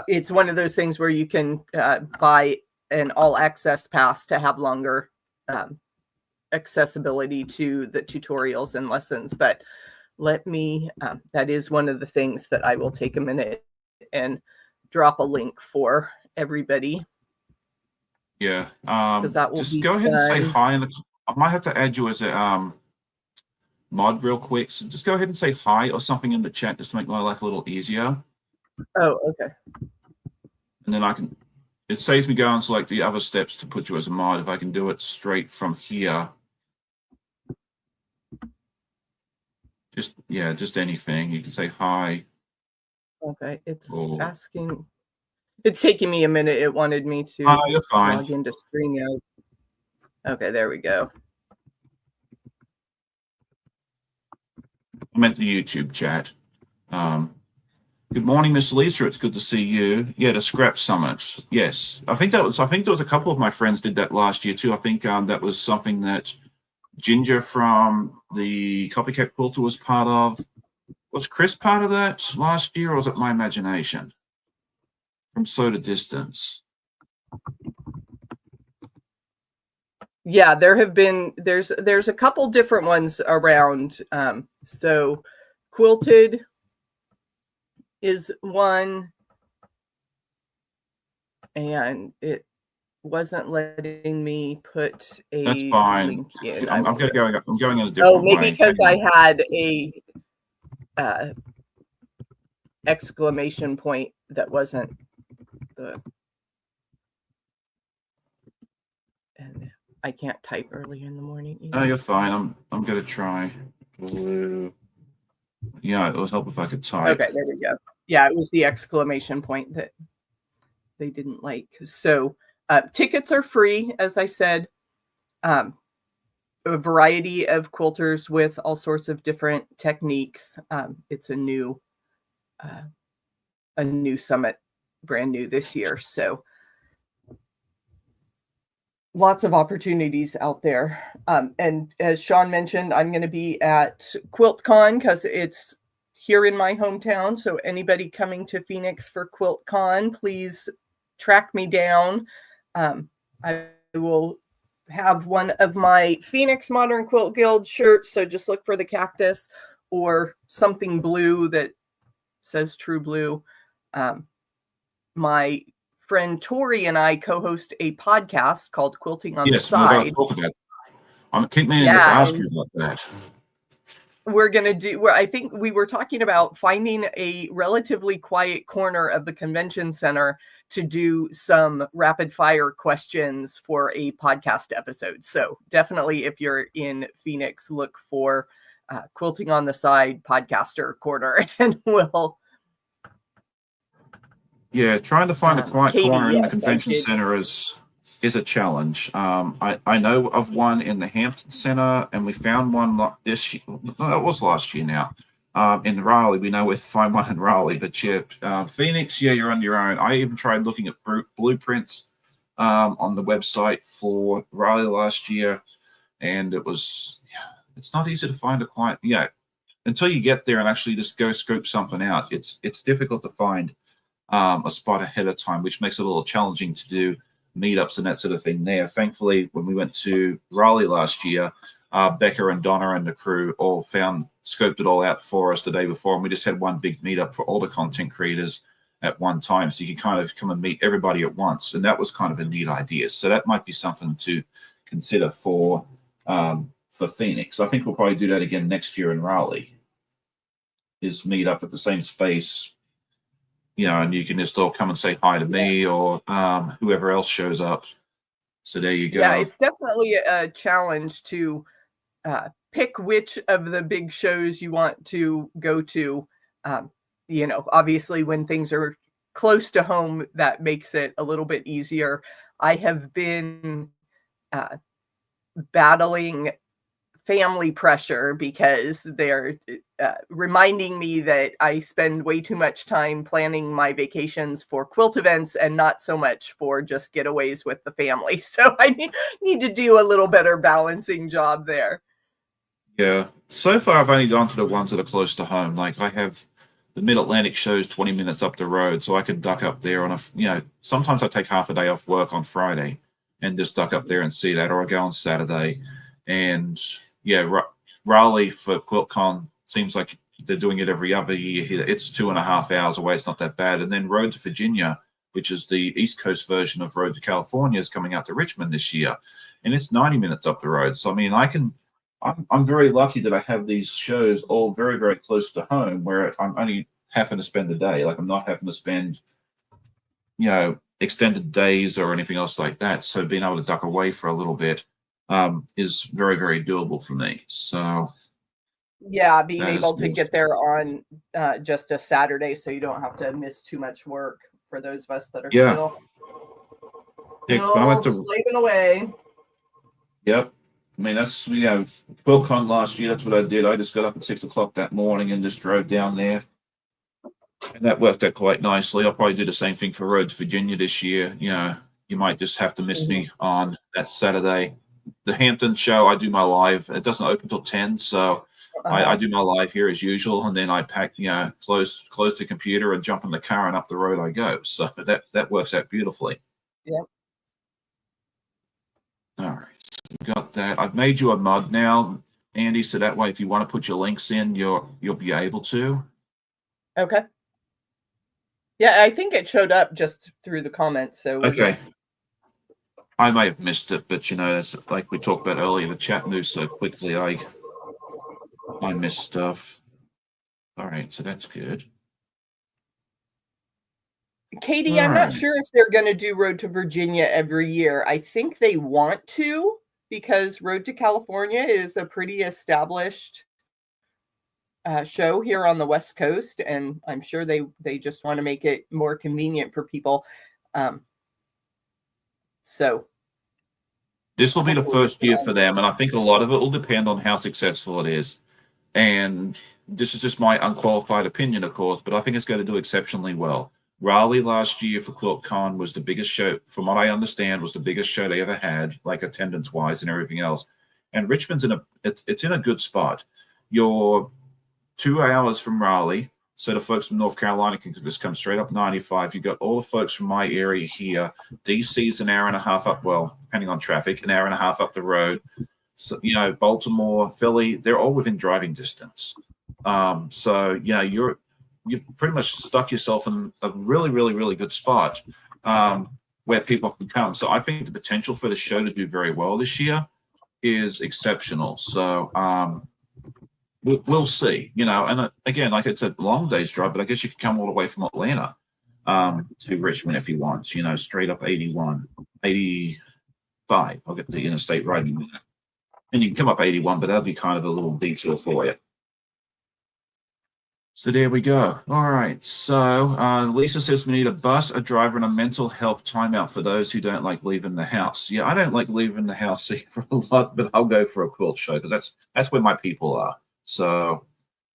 Speaker 2: it's one of those things where you can buy an all access pass to have longer accessibility to the tutorials and lessons. But that is one of the things that I will take a minute and drop a link for everybody.
Speaker 1: Yeah.
Speaker 2: That will
Speaker 1: just
Speaker 2: be
Speaker 1: go ahead
Speaker 2: fun.
Speaker 1: and say hi. I might have to add you as a mod real quick. So just go ahead and say hi or something in the chat, just to make my life a little easier.
Speaker 2: Oh, okay.
Speaker 1: and then it saves me going to like the other steps to put you as a mod. If I can do it straight from here, just anything. You can say hi.
Speaker 2: Okay, it's
Speaker 1: Or
Speaker 2: asking. It's taking me a minute. It wanted me
Speaker 1: oh,
Speaker 2: to
Speaker 1: you're fine.
Speaker 2: log into StreamYard. Okay, there we go.
Speaker 1: I meant the YouTube chat. Good morning, Miss Lisa. It's good to see you. Yeah, the Scrap Summit. Yes, I think there was a couple of my friends did that last year too. I think that was something that Ginger from the Copycat Quilter was part of. Was Chris part of that last year, or was it my imagination? From Soda Distance.
Speaker 2: Yeah, there's a couple different ones around. So Quilted is one, and it wasn't letting me put
Speaker 1: That's
Speaker 2: a
Speaker 1: fine.
Speaker 2: link in.
Speaker 1: I'm going in a different
Speaker 2: Oh, maybe
Speaker 1: way.
Speaker 2: because I had a exclamation point that wasn't the, and I can't type early in the morning either.
Speaker 1: No, you're fine. I'm going to try. Blue. Yeah, it would help if I could type.
Speaker 2: Okay, there we go. Yeah, it was the exclamation point that they didn't like. So tickets are free, as I said. A variety of quilters with all sorts of different techniques. It's a new summit, brand new this year. So lots of opportunities out there. And as Sean mentioned, I'm going to be at QuiltCon because it's here in my hometown. So anybody coming to Phoenix for QuiltCon, please track me down. I will have one of my Phoenix Modern Quilt Guild shirts. So just look for the cactus or something blue that says True Blue. My friend Tori and I co-host a podcast called Quilting on the Side.
Speaker 1: Talk about. I keep meaning to ask you about that.
Speaker 2: We're going to do, I think we were talking about finding a relatively quiet corner of the convention center to do some rapid fire questions for a podcast episode. So definitely, if you're in Phoenix, look for Quilting on the Side podcaster corner, and we'll.
Speaker 1: Yeah, trying to find a quiet
Speaker 2: Katie,
Speaker 1: corner in the
Speaker 2: yes,
Speaker 1: convention center is a challenge. I know of one in the Hampton Center, and we found one this year. No, it was last year now. In Raleigh, we know where to find one in Raleigh. But yeah, Phoenix, yeah, you're on your own. I even tried looking at blueprints on the website for Raleigh last year, and it's not easy to find a quiet. Yeah, until you get there and actually just go scope something out, it's difficult to find a spot ahead of time, which makes it a little challenging to do meetups and that sort of thing there. Thankfully, when we went to Raleigh last year, Becca and Donna and the crew all scoped it all out for us the day before, and we just had one big meetup for all the content creators at one time, so you can kind of come and meet everybody at once, and that was kind of a neat idea. So that might be something to consider for Phoenix. I think we'll probably do that again next year in Raleigh, is meet up at the same space, and you can just all come and say hi to me or whoever else shows up. So there you go.
Speaker 2: Yeah, it's definitely a challenge to pick which of the big shows you want to go to. Obviously when things are close to home, that makes it a little bit easier. I have been battling family pressure because they're reminding me that I spend way too much time planning my vacations for quilt events and not so much for just getaways with the family. So I need to do a little better balancing job there.
Speaker 1: Yeah. So far, I've only gone to the ones that are close to home. Like I have the Mid-Atlantic shows 20 minutes up the road, so I could duck up there on sometimes I take half a day off work on Friday and just duck up there and see that, or I go on Saturday. And yeah, Raleigh for QuiltCon seems like they're doing it every other year here. It's 2.5 hours away. It's not that bad. And then Road to Virginia, which is the East Coast version of Road to California, is coming out to Richmond this year, and it's 90 minutes up the road. So I mean, I'm very lucky that I have these shows all very, very close to home, where I'm only having to spend a day. Like I'm not having to spend extended days or anything else like that. So being able to duck away for a little bit is very, very doable for me. So
Speaker 2: Yeah, being
Speaker 1: that is
Speaker 2: able to
Speaker 1: good.
Speaker 2: get there on just a Saturday so you don't have to miss too much work for those of us that are
Speaker 1: Yeah. Yeah, 'cause when I went
Speaker 2: still
Speaker 1: to
Speaker 2: slaving away.
Speaker 1: Yep. I mean, that's, QuiltCon last year, that's what I did. I just got up at 6 o'clock that morning and just drove down there. And that worked out quite nicely. I'll probably do the same thing for Road to Virginia this year. You might just have to miss me on that Saturday. The Hampton show, I do my live. It doesn't open till 10, so I do my live here as usual, and then I pack, close the computer and jump in the car and up the road I go. So that works out beautifully.
Speaker 2: Yep.
Speaker 1: All right, so we got that. I've made you a mug now, Andy, so that way if you want to put your links in, you'll be able to.
Speaker 2: Okay. Yeah, I think it showed up just through the comments, so we're
Speaker 1: Okay.
Speaker 2: good.
Speaker 1: I may have missed it, but that's like we talked about earlier. The chat moves so quickly. I miss stuff. All right, so that's good.
Speaker 2: Katie, I'm not sure if they're going to do Road to Virginia every year. I think they want to because Road to California is a pretty established show here on the West Coast, and I'm sure they just want to make it more convenient for people. So
Speaker 1: this will be the first year for them, and I think a lot of it will depend on how successful it is. And this is just my unqualified opinion, of course, but I think it's going to do exceptionally well. Raleigh last year for QuiltCon was the biggest show, from what I understand, was the biggest show they ever had, like attendance wise and everything else. And Richmond's it's in a good spot. You're 2 hours from Raleigh, so the folks from North Carolina can just come straight up 95. You've got all the folks from my area here. DC's an hour and a half up, well, depending on traffic, an hour and a half up the road. So, Baltimore, Philly, they're all within driving distance. So you've pretty much stuck yourself in a really, really, really good spot where people can come. So I think the potential for the show to do very well this year is exceptional. So we'll see, and again, like it's a long day's drive, but I guess you could come all the way from Atlanta to Richmond if you want, straight up 81, 85. I'll get the interstate right in there. And you can come up 81, but that'll be kind of a little detour for you. So there we go. All right. So Lisa says we need a bus, a driver, and a mental health timeout for those who don't like leaving the house. Yeah, I don't like leaving the house for a lot, but I'll go for a quilt show because that's where my people are. So,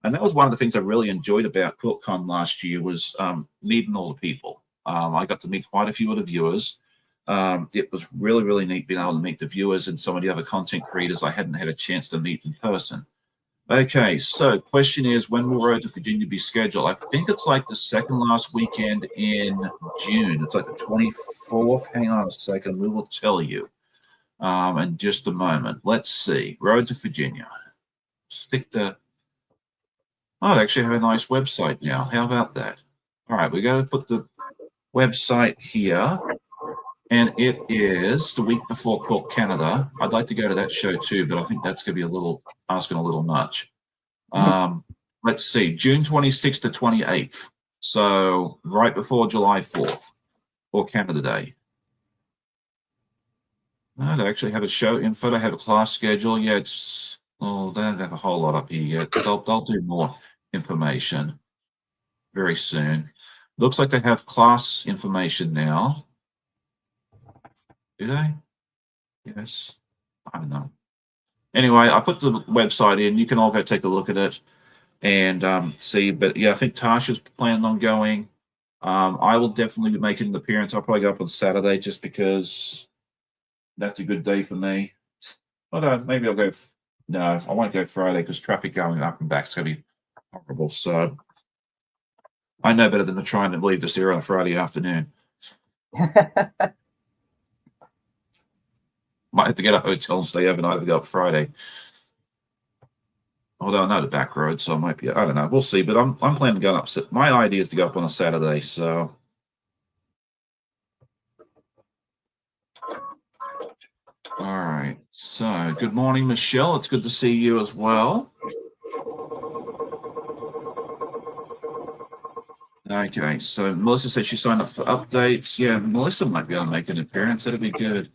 Speaker 1: and that was one of the things I really enjoyed about QuiltCon last year was meeting all the people. I got to meet quite a few of the viewers. It was really, really neat being able to meet the viewers and some of the other content creators I hadn't had a chance to meet in person. Okay, so question is, when will Road to Virginia be scheduled? I think it's like the second last weekend in June. It's like the 24th. Hang on a second, we will tell you in just a moment. Let's see. Road to Virginia. Oh, they actually have a nice website now. How about that? All right, we're going to put the website here. And it is the week before Quilt Canada. I'd like to go to that show too, but I think that's going to be asking a little much. Let's see, June 26th to 28th. So right before July 4th or Canada Day. No, they actually have a show info. They have a class schedule. Yeah, they don't have a whole lot up here yet. They'll do more information very soon. Looks like they have class information now. Do they? Yes. I don't know. Anyway, I put the website in. You can all go take a look at it and see. But yeah, I think Tasha's planning on going. I will definitely be making an appearance. I'll probably go up on Saturday just because that's a good day for me. Although maybe I'll go. No, I won't go Friday because traffic going up and back is going to be horrible. So I know better than to try and leave this here on a Friday afternoon. Might have to get a hotel and stay overnight to go up Friday. Although I know the back road, so I might be. I don't know. We'll see. But I'm planning to go up. My idea is to go up on a Saturday. So. All right. So good morning, Michelle. It's good to see you as well. Okay, so Melissa said she signed up for updates. Yeah, Melissa might be able to make an appearance. That'd be good.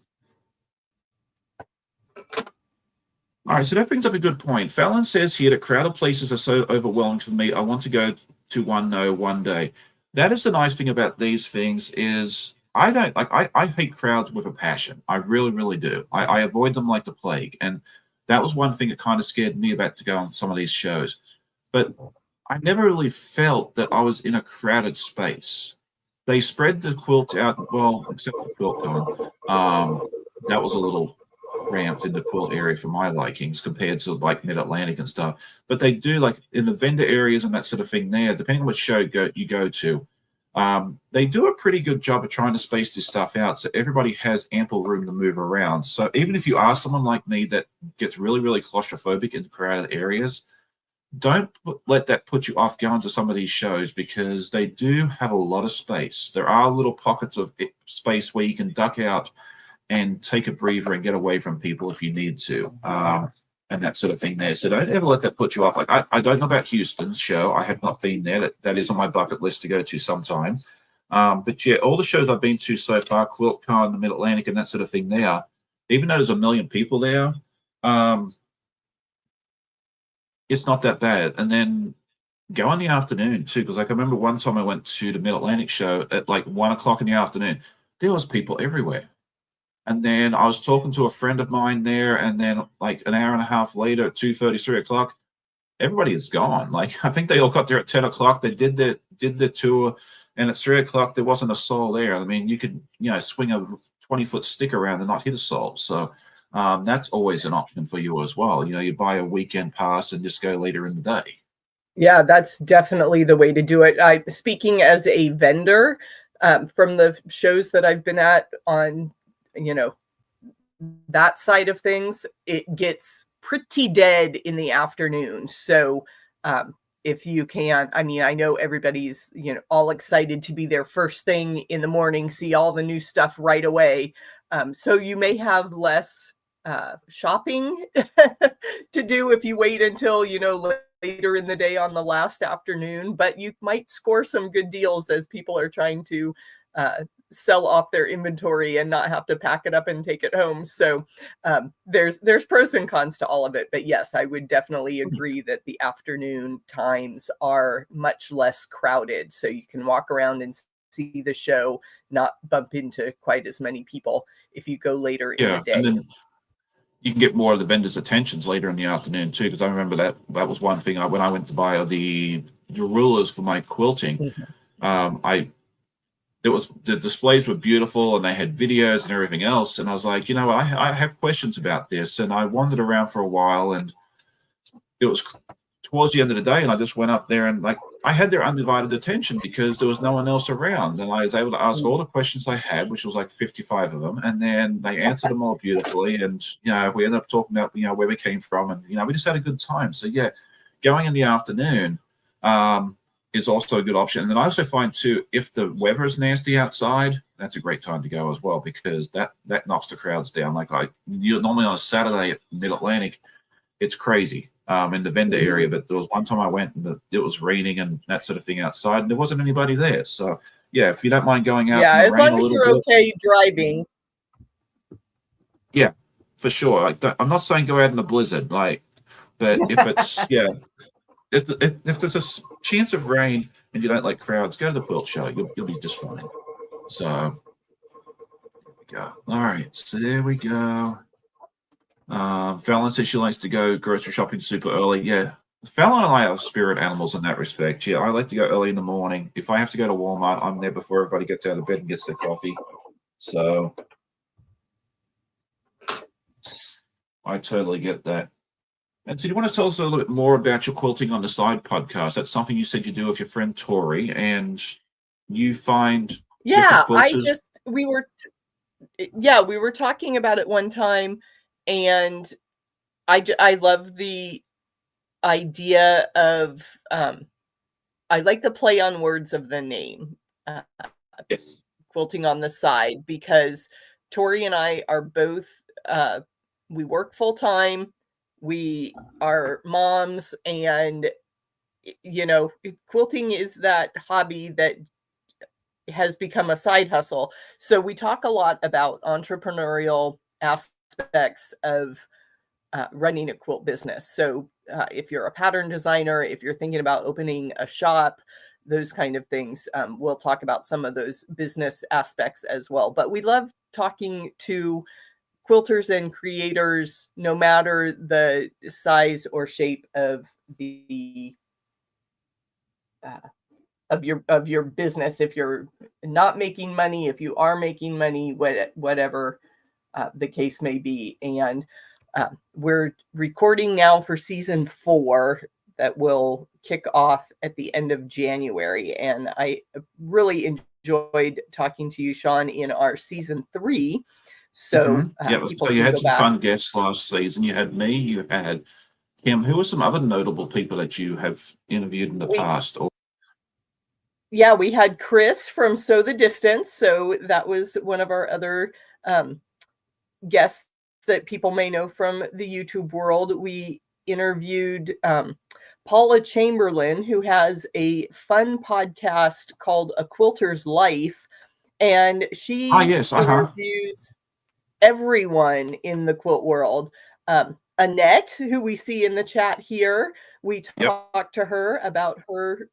Speaker 1: All right, so that brings up a good point. Fallon says here that crowded places are so overwhelming for me. I want to go to one no one day. That is the nice thing about these things is I don't like I hate crowds with a passion. I really, really do. I avoid them like the plague. And that was one thing that kind of scared me about to go on some of these shows. But I never really felt that I was in a crowded space. They spread the quilt out, well, except for QuiltCon. That was a little cramped in the quilt area for my likings compared to like Mid Atlantic and stuff. But they do like in the vendor areas and that sort of thing there, depending on what show you go to, they do a pretty good job of trying to space this stuff out so everybody has ample room to move around. So even if you are someone like me that gets really, really claustrophobic in crowded areas, don't let that put you off going to some of these shows because they do have a lot of space. There are little pockets of space where you can duck out and take a breather and get away from people if you need to, and that sort of thing there. So don't ever let that put you off. Like I don't know about Houston's show. I have not been there. That is on my bucket list to go to sometime. But yeah, all the shows I've been to so far, QuiltCon, the Mid Atlantic, and that sort of thing there, even though there's a million people there, it's not that bad. And then go in the afternoon too, because like I remember one time I went to the Mid Atlantic show at like 1 o'clock in the afternoon. There was people everywhere. And then I was talking to a friend of mine there, and then like an hour and a half later, at 2:30, 3 o'clock, everybody is gone. Like I think they all got there at 10 o'clock. They did the tour, and at 3 o'clock there wasn't a soul there. I mean, you could swing a 20-foot stick around and not hit a soul. So that's always an option for you as well. You buy a weekend pass and just go later in the day.
Speaker 2: Yeah, that's definitely the way to do it. Speaking as a vendor, from the shows that I've been at on, that side of things, it gets pretty dead in the afternoon. So if you can, I mean, I know everybody's, all excited to be there first thing in the morning, see all the new stuff right away. So you may have less shopping to do if you wait until, later in the day on the last afternoon, but you might score some good deals as people are trying to sell off their inventory and not have to pack it up and take it home. So there's pros and cons to all of it. But yes, I would definitely agree that the afternoon times are much less crowded. So you can walk around and see the show, not bump into quite as many people if you go later in the day.
Speaker 1: And then you can get more of the vendors' attentions later in the afternoon too, because I remember that was one thing when I went to buy the rulers for my quilting. The displays were beautiful and they had videos and everything else, and I was like, I have questions about this, and I wandered around for a while, and it was towards the end of the day, and I just went up there and like I had their undivided attention because there was no one else around, and I was able to ask all the questions I had, which was like 55 of them, and then they answered them all beautifully, and we ended up talking about where we came from, and we just had a good time. So yeah, going in the afternoon is also a good option. And then I also find too, if the weather is nasty outside, that's a great time to go as well, because that knocks the crowds down. Like you're normally on a Saturday at Mid Atlantic, it's crazy in the vendor area, but there was one time I went and it was raining and that sort of thing outside, and there wasn't anybody there. So yeah, if you don't mind going out in the rain a little bit, as long as you're okay driving. Yeah, for sure. Like I'm not saying go out in the blizzard, but if it's if there's a chance of rain and you don't like crowds, go to the quilt show. You'll be just fine. So there we go. All right, so there we go. Fallon says she likes to go grocery shopping super early. Yeah, Fallon and I are spirit animals in that respect. Yeah, I like to go early in the morning. If I have to go to Walmart, I'm there before everybody gets out of bed and gets their coffee. So I totally get that. And so, do you want to tell us a little bit more about your Quilting on the Side podcast? That's something you said you do with your friend Tori, and you find
Speaker 2: we were talking about it one time, and I love the idea of I like the play on words of the name,
Speaker 1: yes.
Speaker 2: Quilting on the Side, because Tori and I are both we work full time, we are moms, and you know, quilting is that hobby that has become a side hustle. So we talk a lot about entrepreneurial aspects of running a quilt business. So if you're a pattern designer, if you're thinking about opening a shop, those kind of things, we'll talk about some of those business aspects as well. But we love talking to quilters and creators, no matter the size or shape of the of your business. If you're not making money, if you are making money, whatever the case may be. And we're recording now for season 4 that will kick off at the end of January. And I really enjoyed talking to you, Sean, in our season 3. So
Speaker 1: Yeah,
Speaker 2: people
Speaker 1: so you
Speaker 2: can
Speaker 1: had
Speaker 2: go
Speaker 1: some
Speaker 2: back.
Speaker 1: fun guests last season. You had me, you had Kim. Who are some other notable people that you have interviewed in the past? Or
Speaker 2: Yeah, we had Chris from Sew the Distance. So that was one of our other guests that people may know from the YouTube world. We interviewed Paula Chamberlain, who has a fun podcast called A Quilter's Life. And she
Speaker 1: yes,
Speaker 2: interviews everyone in the quilt world. Annette, who we see in the chat here, we
Speaker 1: Yep.
Speaker 2: talked to her about her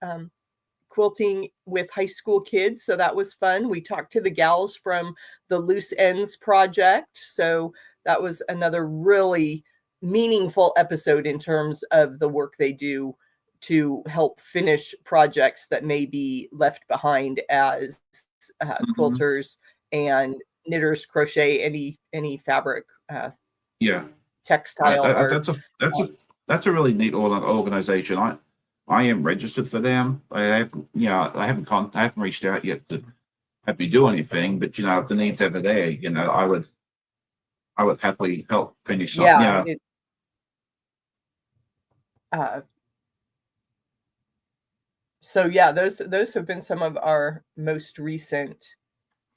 Speaker 2: quilting with high school kids. So that was fun. We talked to the gals from the Loose Ends Project. So that was another really meaningful episode in terms of the work they do to help finish projects that may be left behind as quilters and knitters, crochet any fabric,
Speaker 1: Yeah,
Speaker 2: textile art.
Speaker 1: that's a really neat organization. I am registered for them. I haven't reached out yet to have me do anything, but if the need's ever there, I would happily help finish something.
Speaker 2: Yeah. So yeah, those have been some of our most recent.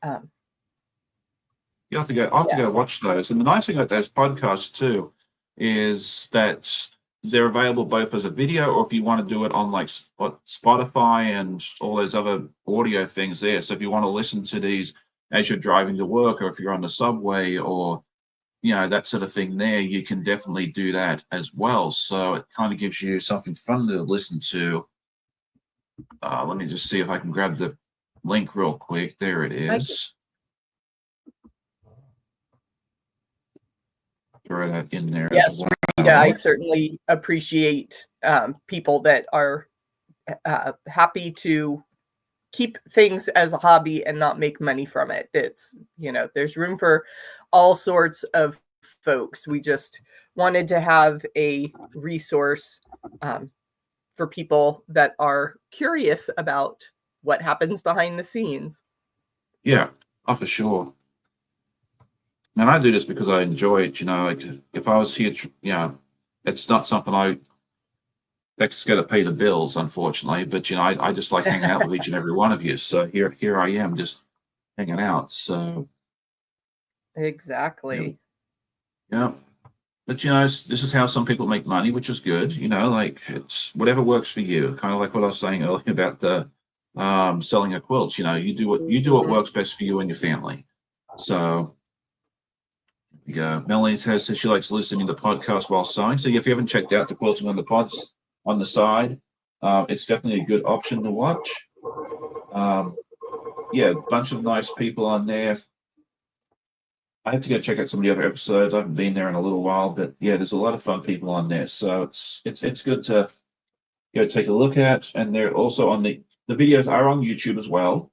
Speaker 1: You have to go. I have to go watch those. And the nice thing about those podcasts too is that they're available both as a video, or if you want to do it on like Spotify and all those other audio things there. So if you want to listen to these as you're driving to work, or if you're on the subway, or that sort of thing, there you can definitely do that as well. So it kind of gives you something fun to listen to. Let me just see if I can grab the link real quick. There it is. Throw that in there.
Speaker 2: Yes,
Speaker 1: as well.
Speaker 2: Rita, I certainly appreciate people that are happy to keep things as a hobby and not make money from it. It's, there's room for all sorts of folks. We just wanted to have a resource for people that are curious about what happens behind the scenes.
Speaker 1: Yeah, for sure. And I do this because I enjoy it. Like if I was here, it's not something that's going to pay the bills, unfortunately. But I just like hanging out with each and every one of you. So here I am, just hanging out. So
Speaker 2: exactly.
Speaker 1: Yeah. But this is how some people make money, which is good. Like it's whatever works for you. Kind of like what I was saying earlier about the selling a quilt. You do what works best for you and your family. So yeah, Melanie says she likes listening to podcasts while sewing. So if you haven't checked out the Quilting on the Pods on the side, it's definitely a good option to watch. A bunch of nice people on there. I have to go check out some of the other episodes. I haven't been there in a little while, but yeah, there's a lot of fun people on there. So it's good to take a look at. And they're also on the videos are on YouTube as well.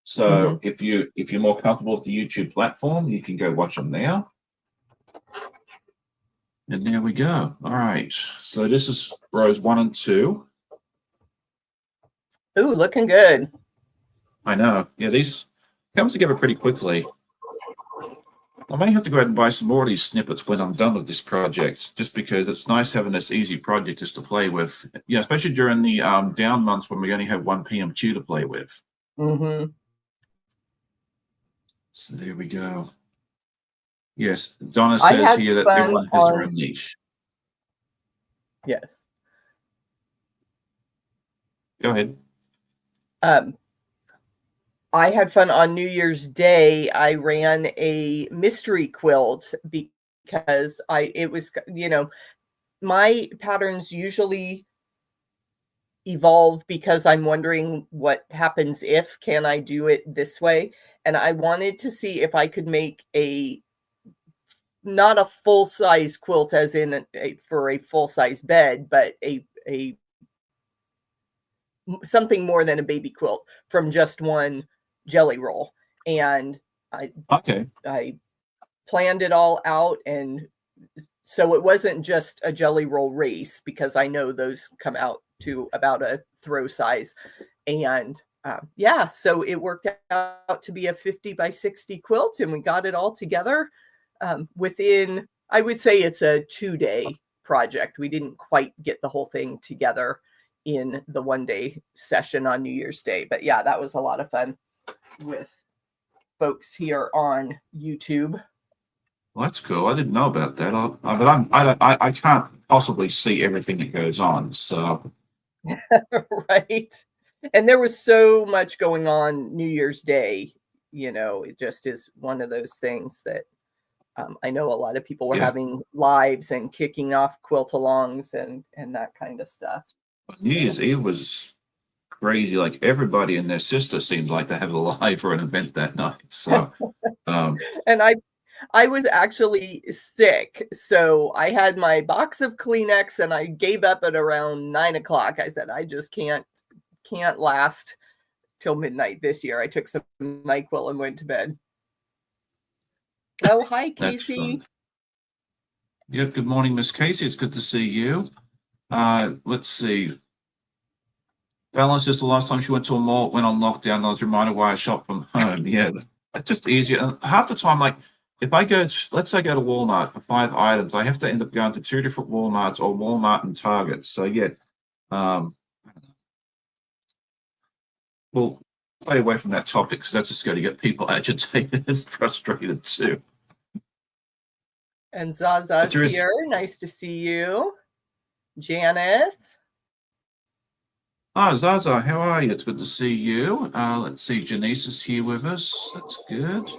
Speaker 1: So if you're more comfortable with the YouTube platform, you can go watch them there. And there we go. All right. So this is rows 1 and 2.
Speaker 2: Ooh, looking good.
Speaker 1: I know. Yeah, these comes together pretty quickly. I may have to go ahead and buy some more of these snippets when I'm done with this project, just because it's nice having this easy project just to play with. Yeah, especially during the down months when we only have one PMQ to play with. So there we go. Yes, Donna says here that everyone has their own niche.
Speaker 2: Yes.
Speaker 1: Go ahead.
Speaker 2: I had fun on New Year's Day. I ran a mystery quilt because it was, my patterns usually evolve because I'm wondering what happens if, can I do it this way? And I wanted to see if I could make not a full size quilt as in for a full size bed, but a something more than a baby quilt from just one jelly roll. And I planned it all out, and so it wasn't just a jelly roll race, because I know those come out to about a throw size. And so it worked out to be a 50 by 60 quilt, and we got it all together within, I would say it's a 2-day project. We didn't quite get the whole thing together in the 1-day session on New Year's Day. But yeah, that was a lot of fun with folks here on YouTube.
Speaker 1: Well, that's cool. I didn't know about that. I can't possibly see everything that goes on. So,
Speaker 2: right. And there was so much going on New Year's Day. It just is one of those things that I know a lot of people were having lives and kicking off quilt-alongs and that kind of stuff.
Speaker 1: New Year's Eve was crazy. Like everybody and their sister seemed like they had a live or an event that night. So,
Speaker 2: and I was actually sick, so I had my box of Kleenex, and I gave up at around 9 o'clock. I said, I just can't last till midnight this year. I took some NyQuil and went to bed. Oh, hi, Casey.
Speaker 1: Yeah, good morning, Miss Casey. It's good to see you. Let's see. Balance is the last time she went to a mall, went on lockdown. I was reminded why I shop from home. Yeah, it's just easier. And half the time, like if I go, let's say I go to Walmart for 5 items, I have to end up going to 2 different Walmarts or Walmart and Target. So yeah, well, stay away from that topic because that's just going to get people agitated and frustrated too.
Speaker 2: And Zaza's here. Nice to see you. Janice.
Speaker 1: Oh, Zaza, how are you? It's good to see you. Let's see, Janice is here with us. That's good.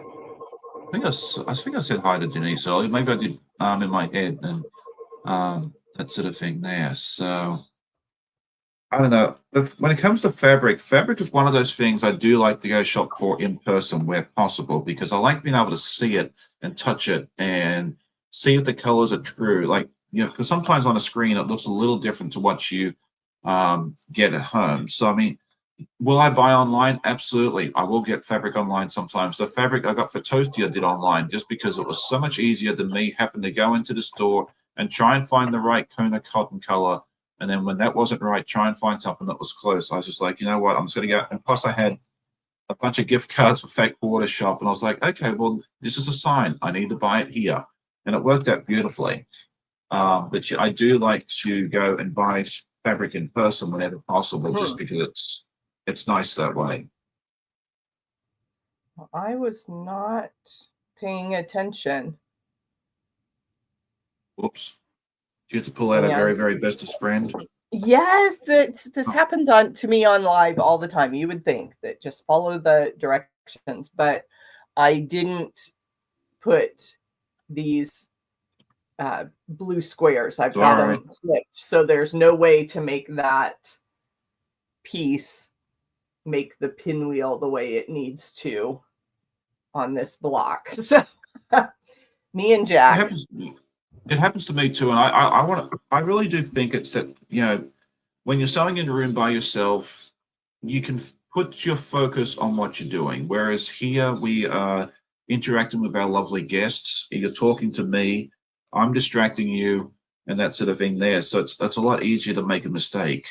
Speaker 1: I think I said hi to Janice earlier. Maybe I did in my head and that sort of thing there. So I don't know. When it comes to fabric is one of those things I do like to go shop for in person where possible, because I like being able to see it and touch it and see if the colors are true. Like, because sometimes on a screen it looks a little different to what you get at home. So, I mean, will I buy online? Absolutely. I will get fabric online sometimes. The fabric I got for Toasty I did online just because it was so much easier than me having to go into the store and try and find the right Kona cotton color. And then when that wasn't right, try and find something that was close. I was just like, you know what, I'm just going to go. And plus I had a bunch of gift cards for Fake Water Shop. And I was like, okay, well, this is a sign. I need to buy it here. And it worked out beautifully. But I do like to go and buy fabric in person whenever possible, just because it's nice that way.
Speaker 2: I was not paying attention.
Speaker 1: Whoops. You have to pull out a very, very bestest friend.
Speaker 2: Yes, this happens to me on live all the time. You would think that just follow the directions, but I didn't put these blue squares. I've got them flipped, so there's no way to make that piece make the pinwheel the way it needs to on this block. Me and Jack.
Speaker 1: It happens to me too, and I really do think it's that, when you're sewing in a room by yourself, you can put your focus on what you're doing. Whereas here we are interacting with our lovely guests. You're talking to me, I'm distracting you, and that sort of thing there. So it's a lot easier to make a mistake.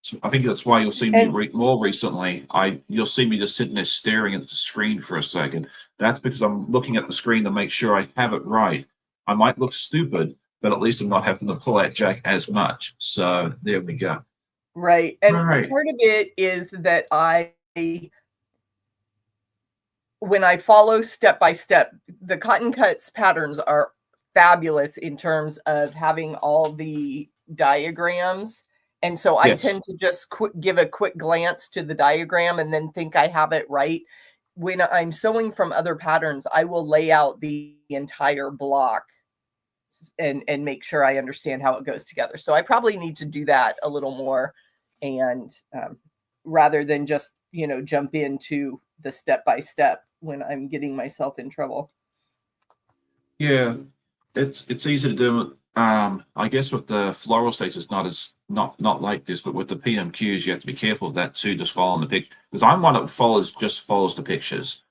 Speaker 1: So I think that's why you'll see me more recently. You'll see me just sitting there staring at the screen for a second. That's because I'm looking at the screen to make sure I have it right. I might look stupid, but at least I'm not having to pull out Jack as much. So there we go.
Speaker 2: Right. And part of it is that when I follow step by step, the Cotton Cuts patterns are fabulous in terms of having all the diagrams And so I
Speaker 1: Yes.
Speaker 2: tend to just give a quick glance to the diagram and then think I have it right. When I'm sewing from other patterns, I will lay out the entire block and make sure I understand how it goes together. So I probably need to do that a little more, and rather than just, jump into the step by step when I'm getting myself in trouble.
Speaker 1: Yeah, it's easy to do. I guess with the floral states, it's not like this, but with the PMQs, you have to be careful of that too. Just following the pic, because I'm one that follows the pictures,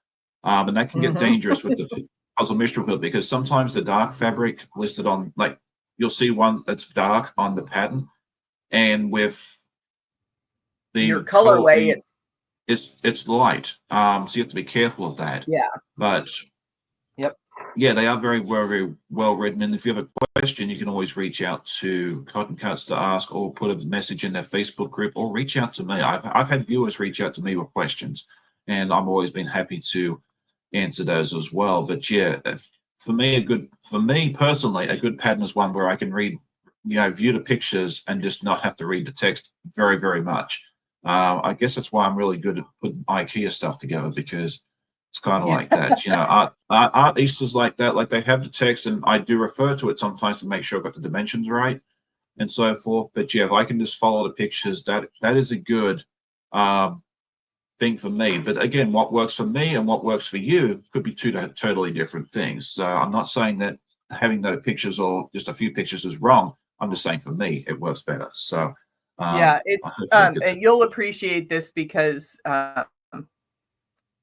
Speaker 1: and that can get dangerous with the puzzle mystery quilt, because sometimes the dark fabric listed on, like, you'll see one that's dark on the pattern, and with
Speaker 2: Your
Speaker 1: the
Speaker 2: colorway,
Speaker 1: it's light. So you have to be careful of that.
Speaker 2: yeah.
Speaker 1: But
Speaker 2: Yep.
Speaker 1: yeah, they are very well written. And if you have a question, you can always reach out to Cotton Cuts to ask, or put a message in their Facebook group, or reach out to me. I've had viewers reach out to me with questions, and I've always been happy to answer those as well. But yeah, for me personally, a good pattern is one where I can read, view the pictures and just not have to read the text very much. I guess that's why I'm really good at putting IKEA stuff together, because it's kind of like that. Art Easter's like that. Like, they have the text, and I do refer to it sometimes to make sure I've got the dimensions right and so forth. But yeah, if I can just follow the pictures, that is a good thing for me. But again, what works for me and what works for you could be two totally different things. So I'm not saying that having no pictures or just a few pictures is wrong. I'm just saying for me, it works better. So
Speaker 2: yeah, it's and you'll appreciate this because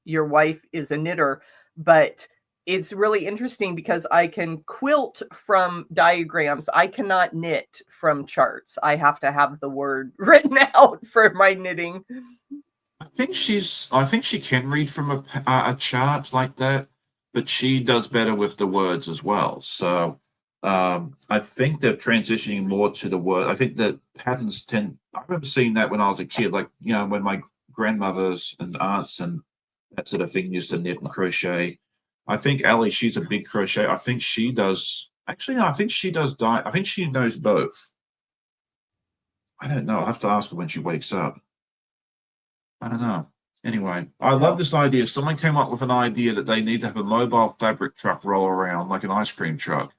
Speaker 2: your wife is a knitter, but it's really interesting because I can quilt from diagrams. I cannot knit from charts. I have to have the word written out for my knitting.
Speaker 1: I think she can read from a chart like that, but she does better with the words as well. So I think they're transitioning more to the word. I think that patterns tend. I remember seeing that when I was a kid, like, when my grandmothers and aunts and that sort of thing used to knit and crochet. I think Ellie, she's a big crochet. I think she does. Actually, no, I think she does dye. I think she knows both. I don't know. I'll have to ask her when she wakes up. I don't know. Anyway, I love this idea. Someone came up with an idea that they need to have a mobile fabric truck roll around like an ice cream truck.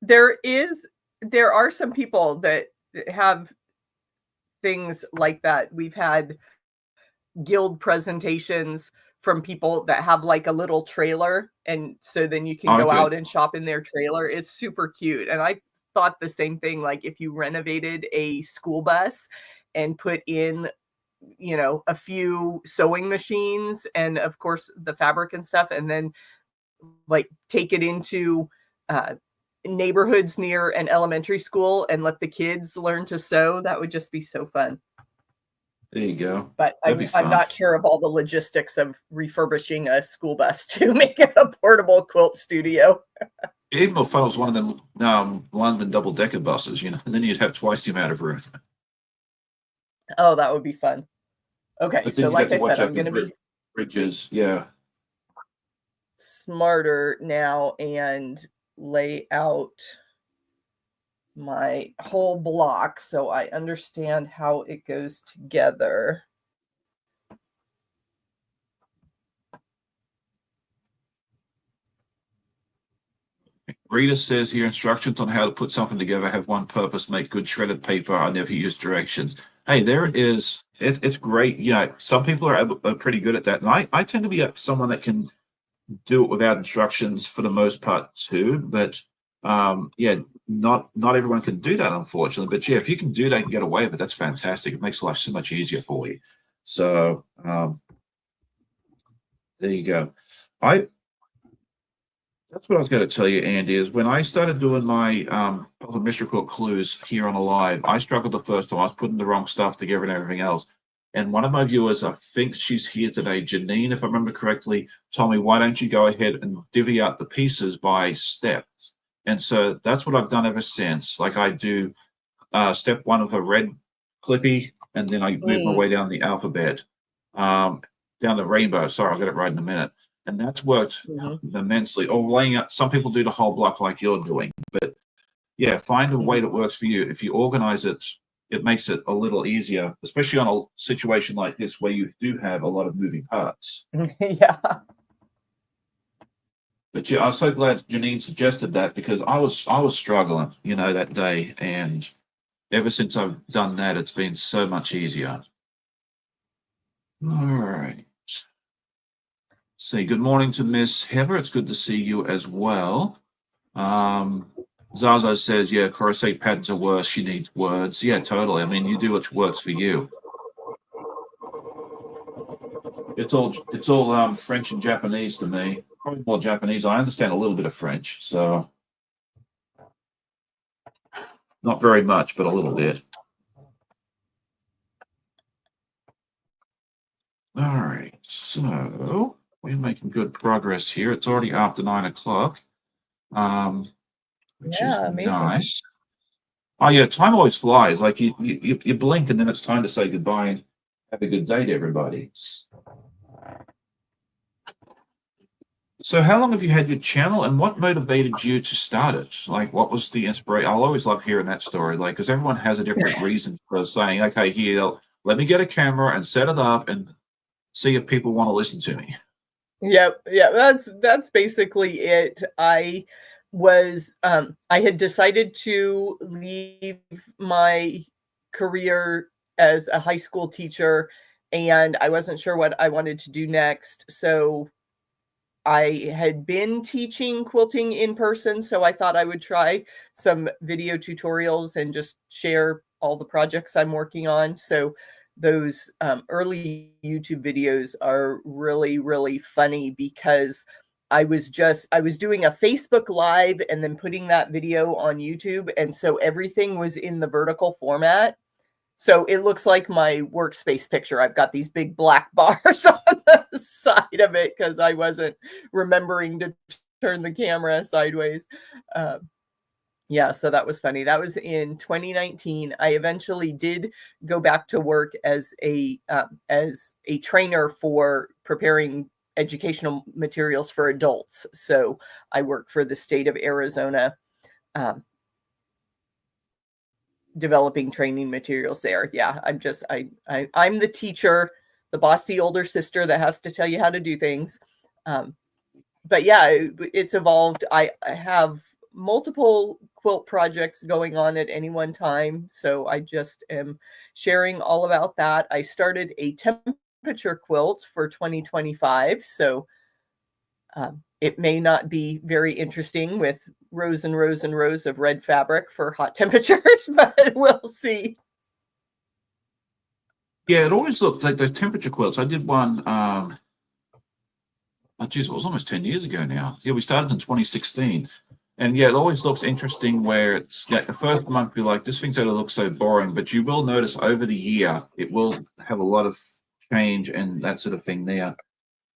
Speaker 2: There are some people that have things like that. We've had guild presentations from people that have like a little trailer, and so then you can go out and shop in their trailer. It's super cute. And I thought the same thing, like if you renovated a school bus and put in, a few sewing machines and of course the fabric and stuff, and then like take it into neighborhoods near an elementary school and let the kids learn to sew, that would just be so fun.
Speaker 1: There you go.
Speaker 2: But I'm not sure of all the logistics of refurbishing a school bus to make it a portable quilt studio.
Speaker 1: Even more fun was one of them London double-decker buses, and then you'd have twice the amount of room.
Speaker 2: Oh, that would be fun. Okay, so like I said, I'm going to be
Speaker 1: bridges, yeah,
Speaker 2: smarter now and lay out my whole block so I understand how it goes together.
Speaker 1: Rita says here, instructions on how to put something together have one purpose: make good shredded paper. I never use directions. Hey, there it is. It's great. Some people are pretty good at that, and I tend to be someone that can do it without instructions for the most part too. But yeah, not everyone can do that, unfortunately. But yeah, if you can do that and get away with it, that's fantastic. It makes life so much easier for you. So there you go. That's what I was going to tell you, Andy, is when I started doing my Puzzle Mystery Quilt clues here on a live, I struggled the first time. I was putting the wrong stuff together and everything else. And one of my viewers, I think she's here today, Janine, if I remember correctly, told me, why don't you go ahead and divvy out the pieces by step? And so that's what I've done ever since. Like, I do step one of a red clippy, and then I move my way down the alphabet, down the rainbow. Sorry, I'll get it right in a minute. And that's worked immensely. Or laying out, some people do the whole block like you're doing, but yeah, find a way that works for you. If you organize it, it makes it a little easier, especially on a situation like this where you do have a lot of moving parts.
Speaker 2: Yeah.
Speaker 1: But yeah, I was so glad Janine suggested that because I was struggling, you know, that day, and ever since I've done that, it's been so much easier. All right. Say good morning to Miss Heather. It's good to see you as well. Um, Zaza says, yeah, crochet patterns are worse. She needs words. Yeah, totally. I mean, you do what works for you. It's all French and Japanese to me. Probably more Japanese. I understand a little bit of French, so not very much, but a little bit. All right, so we're making good progress here. It's already after 9 o'clock, which is
Speaker 2: Amazing.
Speaker 1: nice. Oh yeah, time always flies. Like you blink and then it's time to say goodbye and have a good day to everybody. So how long have you had your channel and what motivated you to start it? Like what was the inspiration? I'll always love hearing that story, like because everyone has a different reason for saying, okay, here, let me get a camera and set it up and see if people want to listen to me.
Speaker 2: Yep, yeah, that's basically it. I had decided to leave my career as a high school teacher, and I wasn't sure what I wanted to do next. So I had been teaching quilting in person, so I thought I would try some video tutorials and just share all the projects I'm working on. So those early YouTube videos are really, really funny because I was doing a Facebook Live and then putting that video on YouTube, and so everything was in the vertical format. So it looks like my workspace picture. I've got these big black bars on the side of it because I wasn't remembering to turn the camera sideways. Yeah, so that was funny. That was in 2019. I eventually did go back to work as a trainer for preparing educational materials for adults. So I work for the state of Arizona, um, developing training materials there. Yeah, I'm the teacher, the bossy older sister that has to tell you how to do things. But yeah, it's evolved. I have multiple quilt projects going on at any one time, so I just am sharing all about that. I started a temperature quilt for 2025, so it may not be very interesting with rows and rows and rows of red fabric for hot temperatures, but we'll see.
Speaker 1: Yeah, it always looked like those temperature quilts. I did one, oh geez, it was almost 10 years ago now. Yeah, we started in 2016. And yeah, it always looks interesting where it's like the first month you're like, this thing's going to look so boring, but you will notice over the year it will have a lot of change and that sort of thing there.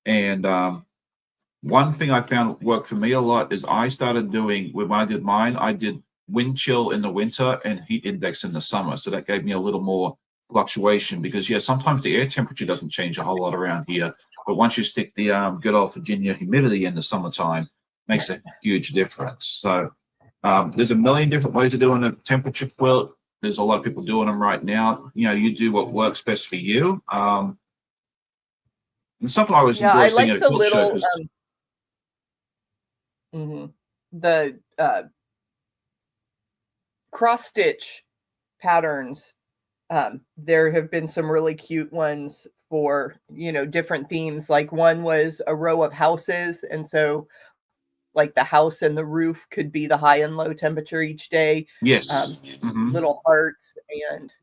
Speaker 1: And one thing I found worked for me a lot is I started doing, when I did mine, I did wind chill in the winter and heat index in the summer. So that gave me a little more fluctuation because, yeah, sometimes the air temperature doesn't change a whole lot around here. But once you stick the good old Virginia humidity in the summertime, makes a huge difference. So there's a million different ways of doing a temperature quilt. There's a lot of people doing them right now. You know, you do what works best for you. And something I always
Speaker 2: Yeah,
Speaker 1: enjoy
Speaker 2: I
Speaker 1: seeing
Speaker 2: like
Speaker 1: at a
Speaker 2: the
Speaker 1: quilt show
Speaker 2: little
Speaker 1: because
Speaker 2: the cross stitch patterns. There have been some really cute ones for, you know, different themes. Like one was a row of houses, and so like the house and the roof could be the high and low temperature each day.
Speaker 1: yes. Mhm.
Speaker 2: Little hearts and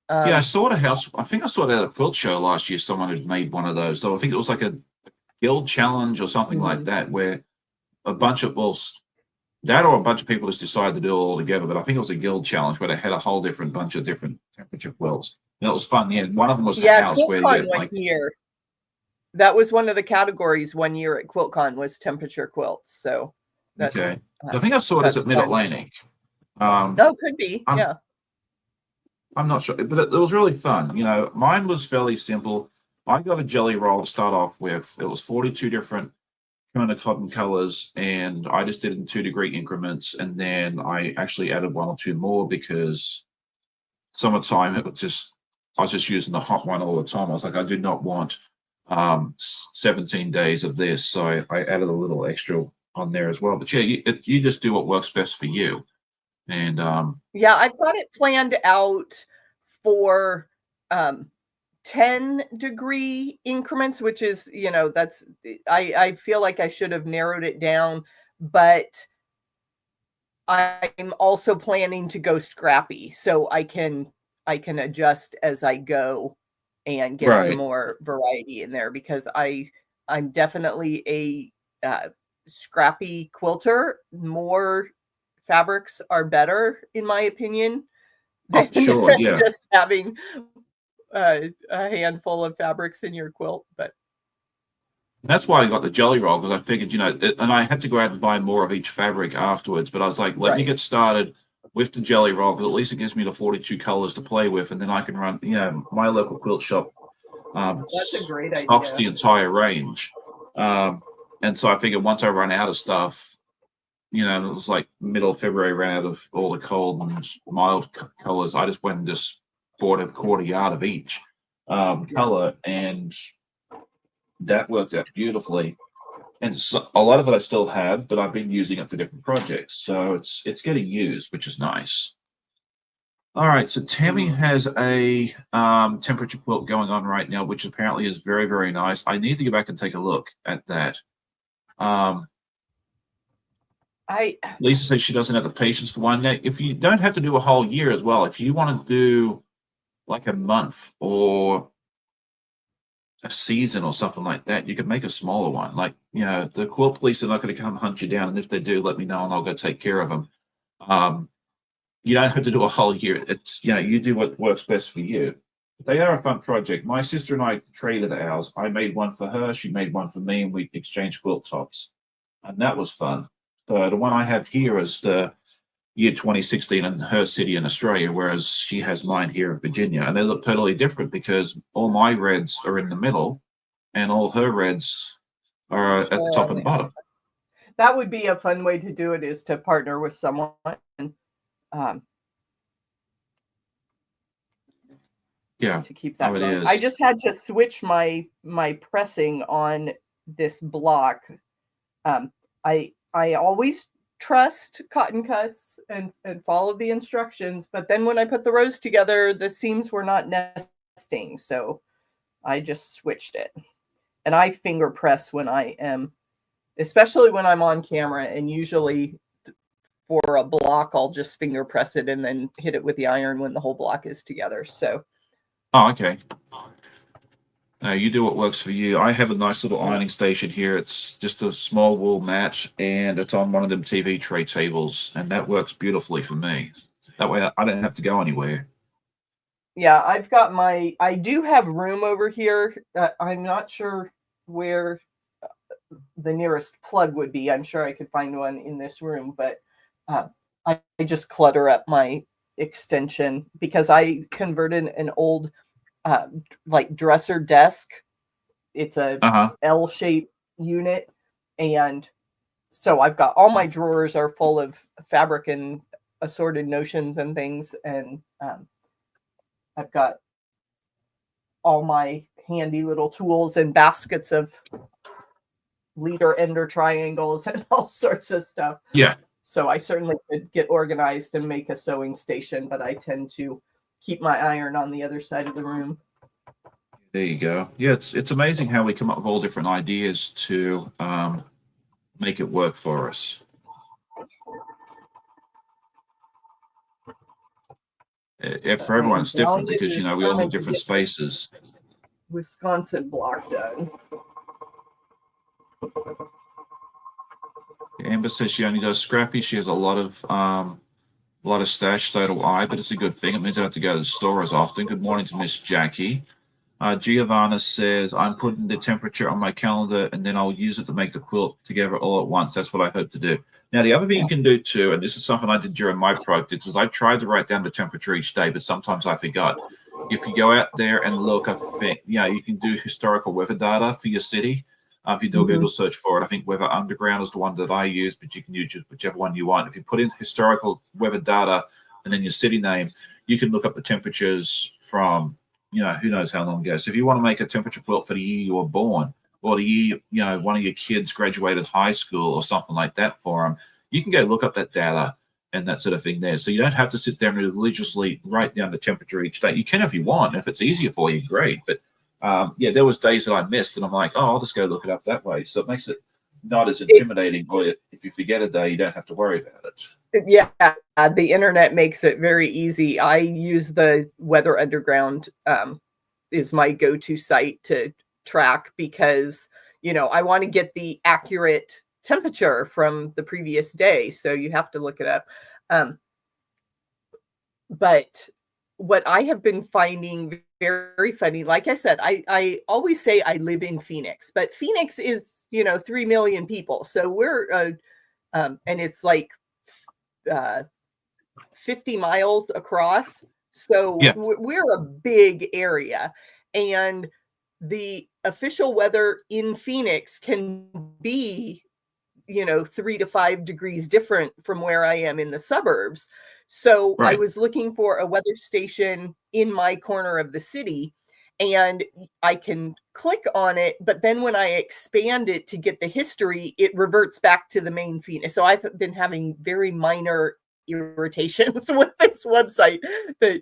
Speaker 1: Yeah, I
Speaker 2: um,
Speaker 1: saw a house. I think I saw it at a quilt show last year. Someone had made one of those. So I think it was like a guild challenge or something like
Speaker 2: mhm.
Speaker 1: that, where a bunch of that or a bunch of people just decided to do it all together. But I think it was a guild challenge where they had a whole different bunch of different temperature quilts, and it was fun. Yeah, one of them was the
Speaker 2: Yeah,
Speaker 1: house where you
Speaker 2: QuiltCon
Speaker 1: get
Speaker 2: one
Speaker 1: like
Speaker 2: year. That was one of the categories one year at QuiltCon was temperature quilts. So
Speaker 1: okay.
Speaker 2: uh,
Speaker 1: I think I saw this
Speaker 2: that's
Speaker 1: at Mid
Speaker 2: fun.
Speaker 1: Atlantic. Um,
Speaker 2: Oh, could be.
Speaker 1: I'm
Speaker 2: Yeah.
Speaker 1: I'm not sure, but it was really fun. You know, mine was fairly simple. I got a jelly roll to start off with. It was 42 different kind of cotton colors, and I just did it in 2-degree increments, and then I actually added 1 or 2 more because summertime I was just using the hot one all the time. I was like, I did not want 17 days of this, so I added a little extra on there as well. But yeah, you just do what works best for you. And
Speaker 2: Yeah, I've got it planned out for 10-degree increments, which is, that's I feel like I should have narrowed it down, but I'm also planning to go scrappy so I can adjust as I go and get some
Speaker 1: right.
Speaker 2: more variety in there because I'm definitely a scrappy quilter. More fabrics are better in my opinion
Speaker 1: Oh,
Speaker 2: than
Speaker 1: sure, yeah.
Speaker 2: just having a handful of fabrics in your quilt. But
Speaker 1: That's why I got the jelly roll, because I figured, and I had to go out and buy more of each fabric afterwards. But I was like, let me
Speaker 2: right,
Speaker 1: get started with the jelly roll, because at least it gives me the 42 colors to play with, and then I can run. My local quilt shop
Speaker 2: that's a great
Speaker 1: stocks
Speaker 2: idea.
Speaker 1: the entire range, and so I figured once I run out of stuff, it was like middle of February, ran out of all the cold and mild colors. I just went and just bought a quarter yard of each
Speaker 2: Yeah.
Speaker 1: color, and that worked out beautifully. And so, a lot of it I still have, but I've been using it for different projects, so it's getting used, which is nice. All right, so Tammy
Speaker 2: Mm.
Speaker 1: has a temperature quilt going on right now, which apparently is very, very nice. I need to go back and take a look at that. Um,
Speaker 2: I
Speaker 1: Lisa says she doesn't have the patience for one. Now, if you don't have to do a whole year as well, if you want to do like a month or a season or something like that, you could make a smaller one. Like, the quilt police are not going to come hunt you down, and if they do, let me know and I'll go take care of them. Um, you don't have to do a whole year. It's you do what works best for you. But they are a fun project. My sister and I traded ours. I made one for her, she made one for me, and we exchanged quilt tops, and that was fun. So the one I have here is the year 2016 in her city in Australia, whereas she has mine here in Virginia, and they look totally different because all my reds are in the middle, and all her reds are at the top and the bottom.
Speaker 2: that would be a fun way to do it is to partner with someone um,
Speaker 1: Yeah,
Speaker 2: to keep
Speaker 1: oh,
Speaker 2: that
Speaker 1: it
Speaker 2: going. I
Speaker 1: is.
Speaker 2: just had to switch my pressing on this block. Um, I always trust cotton cuts and follow the instructions, but then when I put the rows together, the seams were not nesting, so I just switched it. And I finger press when I am, especially when I'm on camera, and usually for a block, I'll just finger press it and then hit it with the iron when the whole block is together. So,
Speaker 1: Oh, okay. You do what works for you. I have a nice little
Speaker 2: yeah.
Speaker 1: ironing station here. It's just a small wool mat, and it's on one of them TV tray tables, and that works beautifully for me. That way, I don't have to go anywhere.
Speaker 2: Yeah, I do have room over here. I'm not sure where the nearest plug would be. I'm sure I could find one in this room, but uh, I just clutter up my extension because I converted an old like dresser desk. It's a
Speaker 1: Uh huh.
Speaker 2: L-shaped unit, and so I've got all my drawers are full of fabric and assorted notions and things, and I've got all my handy little tools and baskets of leader ender triangles and all sorts of stuff.
Speaker 1: Yeah.
Speaker 2: So I certainly could get organized and make a sewing station, but I tend to keep my iron on the other side of the room.
Speaker 1: There you go. Yeah, it's amazing how we come up with all different ideas to make it work for us. For
Speaker 2: I
Speaker 1: everyone,
Speaker 2: am
Speaker 1: it's different
Speaker 2: bound and
Speaker 1: because we all need
Speaker 2: determined to
Speaker 1: different
Speaker 2: get this
Speaker 1: spaces.
Speaker 2: Wisconsin block done.
Speaker 1: Amber says she only does scrappy. She has a lot of stash, so do I, but it's a good thing. It means I don't have to go to the store as often. Good morning to Miss Jackie. Giovanna says, I'm putting the temperature on my calendar and then I'll use it to make the quilt together all at once. That's what I hope to do. Now, the other thing you can do too, and this is something I did during my project, is I tried to write down the temperature each day, but sometimes I forgot. If you go out there and look, I think, you can do historical weather data for your city. If you do a Google search for it, I think Weather Underground is the one that I use, but you can use whichever one you want. If you put in historical weather data and then your city name, you can look up the temperatures from, who knows how long ago. So if you want to make a temperature quilt for the year you were born, or the year, one of your kids graduated high school or something like that for them, you can go look up that data and that sort of thing there. So you don't have to sit down and religiously write down the temperature each day. You can if you want. If it's easier for you, great. But there was days that I missed, and I'm like, I'll just go look it up that way. So it makes it not as intimidating. Or if you forget a day, you don't have to worry about it.
Speaker 2: Yeah, the internet makes it very easy. I use the Weather Underground is my go-to site to track because, I want to get the accurate temperature from the previous day. So you have to look it up. But what I have been finding very funny, like I said, I always say I live in Phoenix, but Phoenix is, 3 million people. So we're, and it's like 50 miles across. So we're a big area. And the official weather in Phoenix can be, 3 to 5 degrees different from where I am in the suburbs. So I was looking for a weather station in my corner of the city, and I can click on it. But then when I expand it to get the history, it reverts back to the main Phoenix. So I've been having very minor irritations with this website that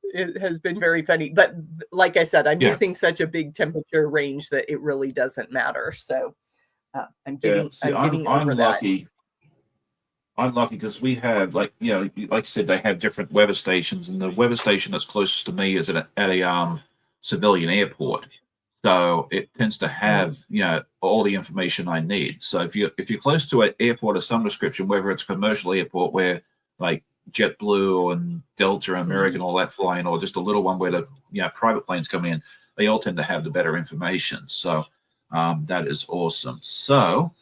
Speaker 2: it has been very funny. But like I said, I'm using such a big temperature range that it really doesn't matter. So I'm getting over
Speaker 1: lucky. I'm lucky because we have, like you said, they have different weather stations, and the weather station that's closest to me is at a civilian airport. So it tends to have all the information I need. So if you're close to an airport of some description, whether it's a commercial airport where like JetBlue and Delta and American all that flying, or just a little one where the private planes come in, they all tend to have the better information. So that is awesome. So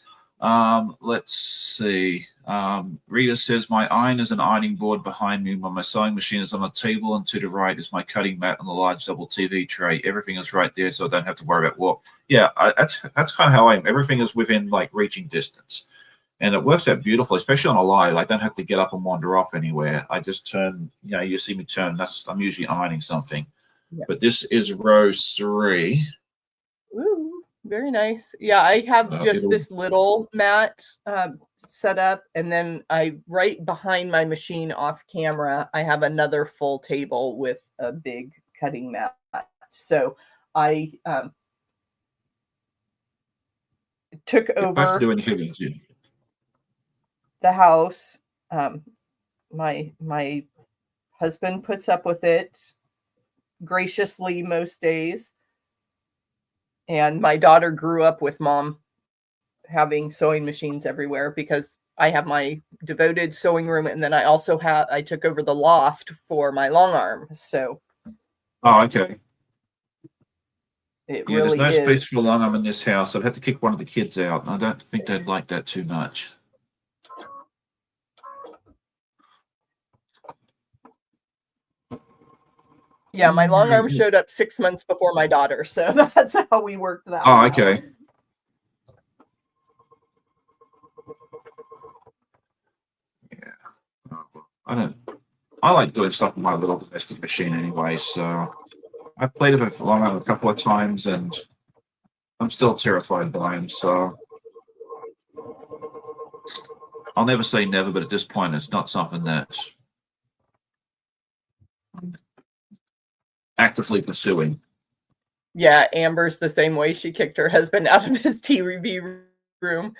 Speaker 1: let's see. Rita says, my iron is an ironing board behind me when my sewing machine is on a table, and to the right is my cutting mat on the large double TV tray. Everything is right there, so I don't have to worry about walk. Yeah, that's kind of how I am. Everything is within like reaching distance, and it works out beautifully, especially on a live. I don't have to get up and wander off anywhere. I just turn. You see me turn. I'm usually ironing something. Yeah. But this is row 3.
Speaker 2: Ooh, very nice. Yeah, I have just this little mat set up, and then right behind my machine off camera, I have another full table with a big cutting mat. So I took over the house. My husband puts up with it graciously most days. And my daughter grew up with mom having sewing machines everywhere because I have my devoted sewing room, and then I took over the loft for my long arm. So
Speaker 1: okay.
Speaker 2: There's
Speaker 1: no space for a long arm in this house. I'd have to kick one of the kids out, and I don't think they'd like that too much.
Speaker 2: Yeah, my long arm showed up 6 months before my daughter, so that's how we worked that.
Speaker 1: Oh, okay. Yeah. I like doing stuff with my little domestic machine anyway, so I've played with it for long a couple of times, and I'm still terrified by him, so I'll never say never, but at this point, it's not something that I'm actively pursuing.
Speaker 2: Yeah, Amber's the same way. She kicked her husband out of his TV room.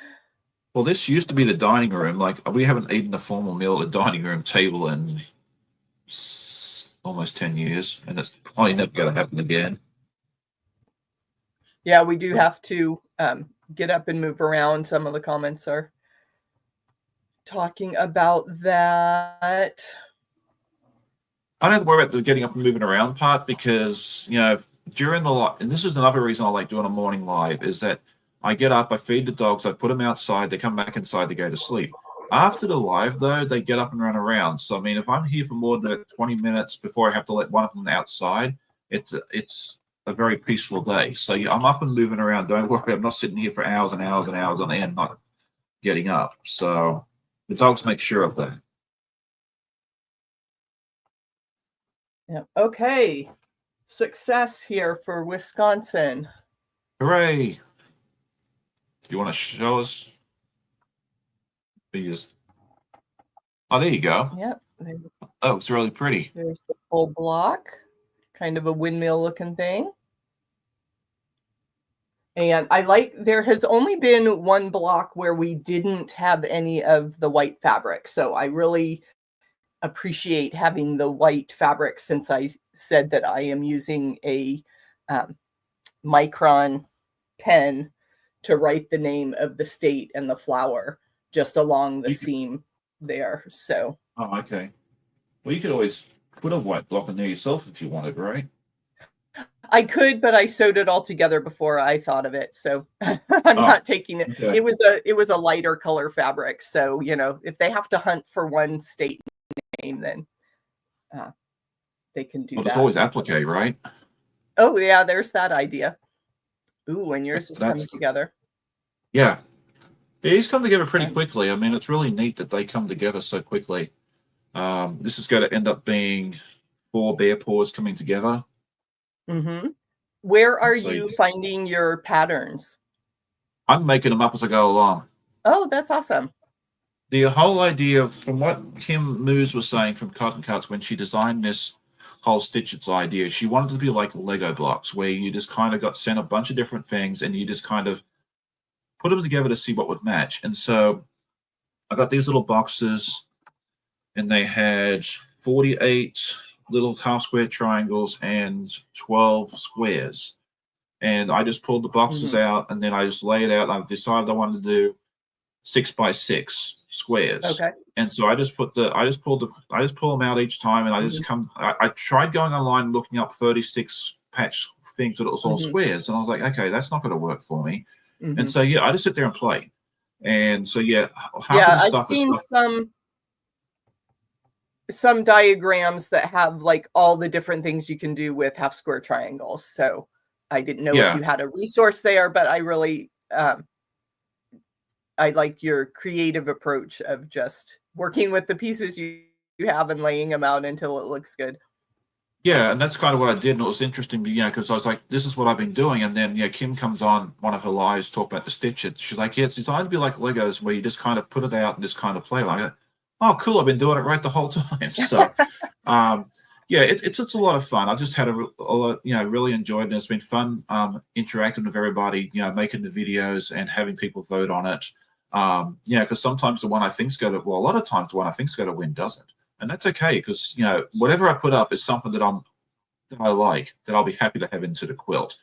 Speaker 1: Well, this used to be the dining room. Like, we haven't eaten a formal meal at the dining room table in almost 10 years, and it's probably never going to happen again.
Speaker 2: Yeah, we do have to get up and move around. Some of the comments are talking about that.
Speaker 1: I don't worry about the getting up and moving around part because, during the live, and this is another reason I like doing a morning live, is that I get up, I feed the dogs, I put them outside, they come back inside, they go to sleep. After the live, though, they get up and run around. So, I mean, if I'm here for more than 20 minutes before I have to let one of them outside, it's a very peaceful day. So yeah, I'm up and moving around. Don't worry, I'm not sitting here for hours and hours and hours on end, not getting up. So the dogs make sure of that.
Speaker 2: Yeah. Okay. Success here for Wisconsin.
Speaker 1: Hooray! You want to show us? Oh, there you go.
Speaker 2: Yep.
Speaker 1: Oh, it's really pretty.
Speaker 2: There's the full block, kind of a windmill looking thing. And I like, there has only been one block where we didn't have any of the white fabric. So I really appreciate having the white fabric, since I said that I am using a micron pen to write the name of the state and the flower just along the seam there. So.
Speaker 1: Oh, okay. Well, you could always put a white block in there yourself if you wanted, right?
Speaker 2: I could, but I sewed it all together before I thought of it. So I'm not taking it.
Speaker 1: Okay.
Speaker 2: It was a lighter color fabric. So, you know, if they have to hunt for one state name, then they can do that.
Speaker 1: There's always applique, right?
Speaker 2: Oh yeah, there's that idea. Ooh, and yours is coming together.
Speaker 1: Yeah. These come together pretty quickly. I mean, it's really neat that they come together so quickly. This is going to end up being 4 bear paws coming together.
Speaker 2: Mm-hmm. Where are you finding your patterns?
Speaker 1: I'm making them up as I go along.
Speaker 2: Oh, that's awesome.
Speaker 1: The whole idea, from what Kim Moose was saying from Cotton Cuts when she designed this whole Stitch-Its idea, she wanted to be like Lego blocks, where you just kind of got sent a bunch of different things and you just kind of put them together to see what would match. And so I got these little boxes, and they had 48 little half square triangles and 12 squares. And I just pulled the boxes out, and then I just lay it out. I decided I wanted to do 6 by 6 squares.
Speaker 2: Okay.
Speaker 1: And so I just pull them out each time, and I just I tried going online and looking up 36 patch things, but it was all squares. And I was like, okay, that's not going to work for me. And so, yeah, I just sit there and play. And so, yeah,
Speaker 2: I've seen some diagrams that have like all the different things you can do with half square triangles. So I didn't know if you had a resource there, but I really, I like your creative approach of just working with the pieces you have and laying them out until it looks good.
Speaker 1: Yeah, and that's kind of what I did, and it was interesting, because I was like, this is what I've been doing. And then, Kim comes on one of her lives, talk about the Stitch-It. She's like, yeah, it's designed to be like Legos, where you just kind of put it out and just kind of play like it. Oh, cool, I've been doing it right the whole time. So, yeah, it's a lot of fun. I just had a really enjoyed it. It's been fun interacting with everybody, making the videos and having people vote on it. Because sometimes the one I think's going to, well, a lot of times the one I think's going to win doesn't. And that's okay, because whatever I put up is something that I like, that I'll be happy to have into the quilt.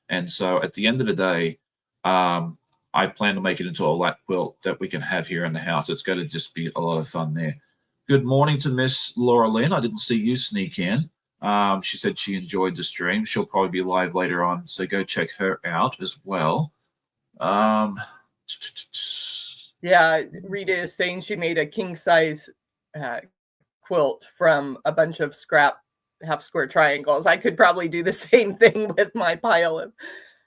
Speaker 1: And so at the end of the day, I plan to make it into a lap quilt that we can have here in the house. It's going to just be a lot of fun there. Good morning to Miss Laura Lynn. I didn't see you sneak in. She said she enjoyed the stream. She'll probably be live later on, so go check her out as well.
Speaker 2: Yeah, Rita is saying she made a king size quilt from a bunch of scrap half square triangles. I could probably do the same thing with my pile of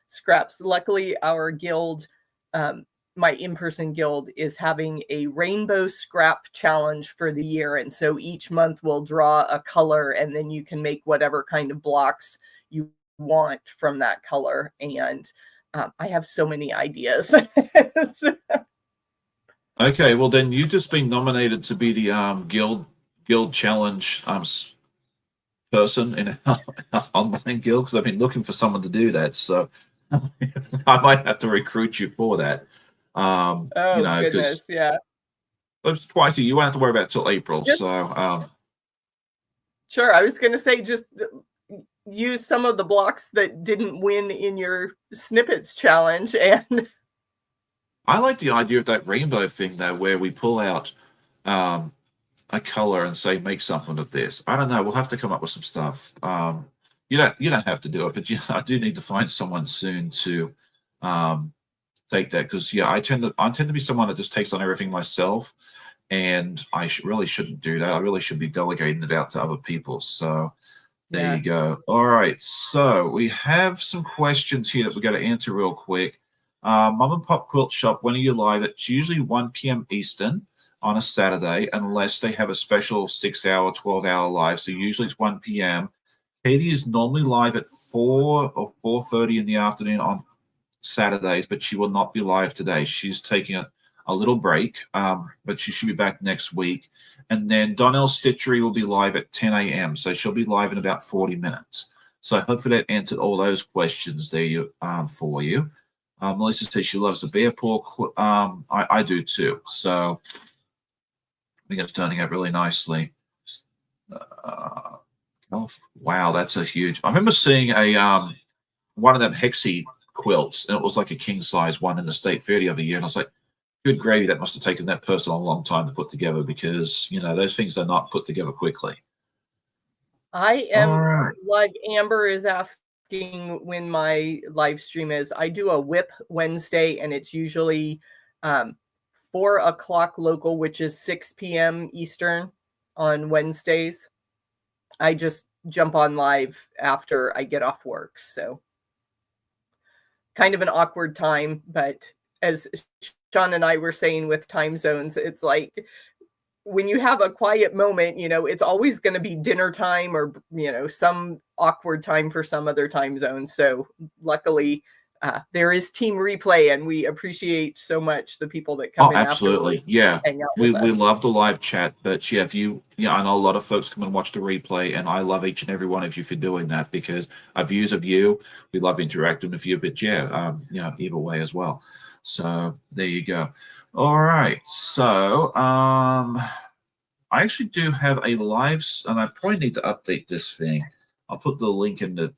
Speaker 2: scraps. Luckily, our guild, my in-person guild, is having a rainbow scrap challenge for the year. And so each month we'll draw a color, and then you can make whatever kind of blocks you want from that color. And I have so many ideas.
Speaker 1: Okay, well then you've just been nominated to be the guild challenge person in our online guild, because I've been looking for someone to do that. So I might have to recruit you for that.
Speaker 2: Goodness, yeah.
Speaker 1: It's twice a year. You won't have to worry about it till April.
Speaker 2: Sure. I was going to say, just use some of the blocks that didn't win in your snippets challenge. And
Speaker 1: I like the idea of that rainbow thing, though, where we pull out a color and say, make something of this. I don't know. We'll have to come up with some stuff. You don't have to do it, but I do need to find someone soon to take that, because I tend to be someone that just takes on everything myself, and I really shouldn't do that. I really should be delegating it out to other people. So There
Speaker 2: Yeah.
Speaker 1: you go. All right. So we have some questions here that we're going to answer real quick. Mom and Pop Quilt Shop, when are you live? It's usually 1 p.m. Eastern on a Saturday, unless they have a special 6-hour, 12-hour live. So usually it's 1 p.m. Katie is normally live at 4 or 4:30 in the afternoon on Saturdays, but she will not be live today. She's taking a little break, but she should be back next week. And then Donnell Stitchery will be live at 10 a.m. So she'll be live in about 40 minutes. So hopefully that answered all those questions there for you. Melissa says she loves the bear paw. I do too. So I think it's turning out really nicely. Oh, wow, that's a huge. I remember seeing a one of them hexie quilts, and it was like a king size one in the state fair the other year, and I was like, good gravy, that must have taken that person a long time to put together, because those things are not put together quickly.
Speaker 2: I
Speaker 1: All
Speaker 2: am
Speaker 1: right.
Speaker 2: like Amber is asking when my live stream is. I do a whip Wednesday, and it's usually 4 o'clock local, which is 6 p.m. Eastern on Wednesdays. I just jump on live after I get off work. So kind of an awkward time, but as Sean and I were saying with time zones, it's like when you have a quiet moment, it's always going to be dinner time or, some awkward time for some other time zone. So luckily, there is team replay, and we appreciate so much the people that come
Speaker 1: Oh,
Speaker 2: in
Speaker 1: absolutely.
Speaker 2: afterwards,
Speaker 1: Yeah.
Speaker 2: hang out
Speaker 1: We
Speaker 2: with us.
Speaker 1: love the live chat, but yeah, I know a lot of folks come and watch the replay, and I love each and every one of you for doing that, because our views of you, we love interacting with you, but yeah, either way as well. So there you go. All right. So, I actually do have a live, and I probably need to update this thing. I'll put the link in the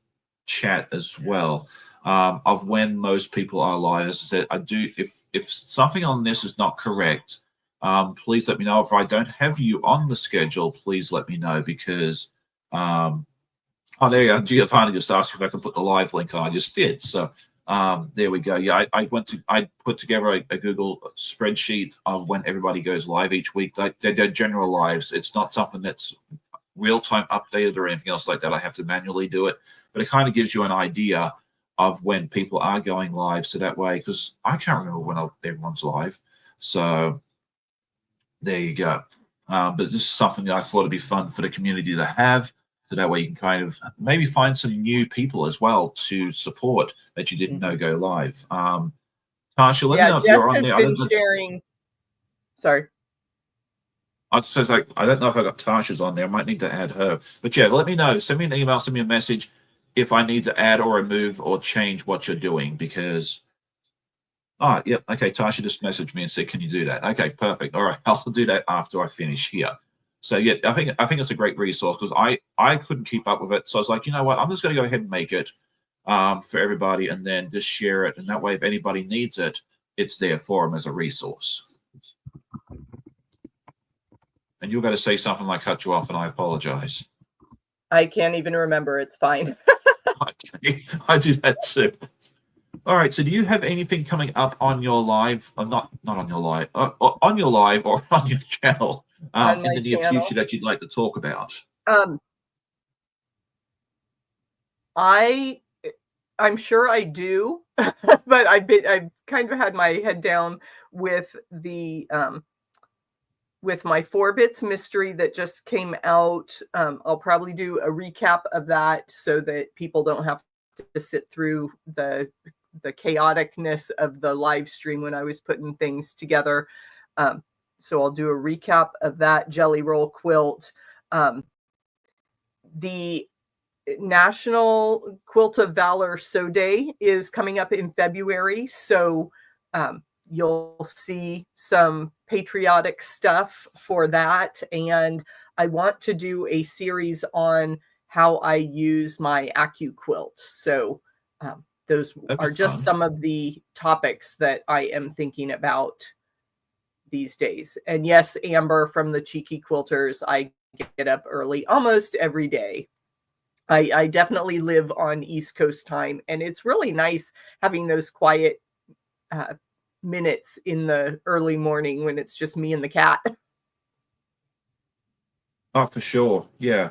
Speaker 1: chat as well, of when most people are live. As I said, I do. If something on this is not correct, please let me know. If I don't have you on the schedule, please let me know, because oh, there you go. Giovanni just asked if I can put the live link on. I just did. So there we go. Yeah, I put together a Google spreadsheet of when everybody goes live each week. Like they're general lives. It's not something that's real time updated or anything else like that. I have to manually do it, but it kind of gives you an idea of when people are going live. So that way, because I can't remember when everyone's live. So there you go. But this is something that I thought it'd be fun for the community to have. So that way you can kind of maybe find some new people as well to support that you didn't know go live. Tasha, let me know if
Speaker 2: Jess
Speaker 1: you're on
Speaker 2: has
Speaker 1: there.
Speaker 2: been sharing. Sorry.
Speaker 1: I says like I don't know if I got Tasha's on there. I might need to add her. But yeah, let me know. Send me an email, send me a message if I need to add or remove or change what you're doing, because yep. Okay, Tasha just messaged me and said, "Can you do that?" Okay, perfect. All right, I'll do that after I finish here. So yeah, I think it's a great resource, because I couldn't keep up with it. So I was like, you know what, I'm just going to go ahead and make it for everybody, and then just share it, and that way, if anybody needs it, it's there for them as a resource. And you're going to say something like cut you off, and I apologize.
Speaker 2: I can't even remember. It's fine.
Speaker 1: Okay, I do that too. All right. So, do you have anything coming up on your live? Not on your live, on your live or on your channel
Speaker 2: On
Speaker 1: in
Speaker 2: my
Speaker 1: the near
Speaker 2: channel.
Speaker 1: future that you'd like to talk about?
Speaker 2: I'm sure I do, but I've kind of had my head down with the with my 4-bits mystery that just came out. I'll probably do a recap of that so that people don't have to sit through the chaoticness of the live stream when I was putting things together. So I'll do a recap of that Jelly Roll quilt. The National Quilt of Valor Sew Day is coming up in February. So you'll see some patriotic stuff for that. And I want to do a series on how I use my AccuQuilt. So those are just some of the topics that I am thinking about these days. And yes, Amber from the Cheeky Quilters, I get up early almost every day. I definitely live on East Coast time, and it's really nice having those quiet minutes in the early morning when it's just me and the cat.
Speaker 1: Oh, for sure. Yeah.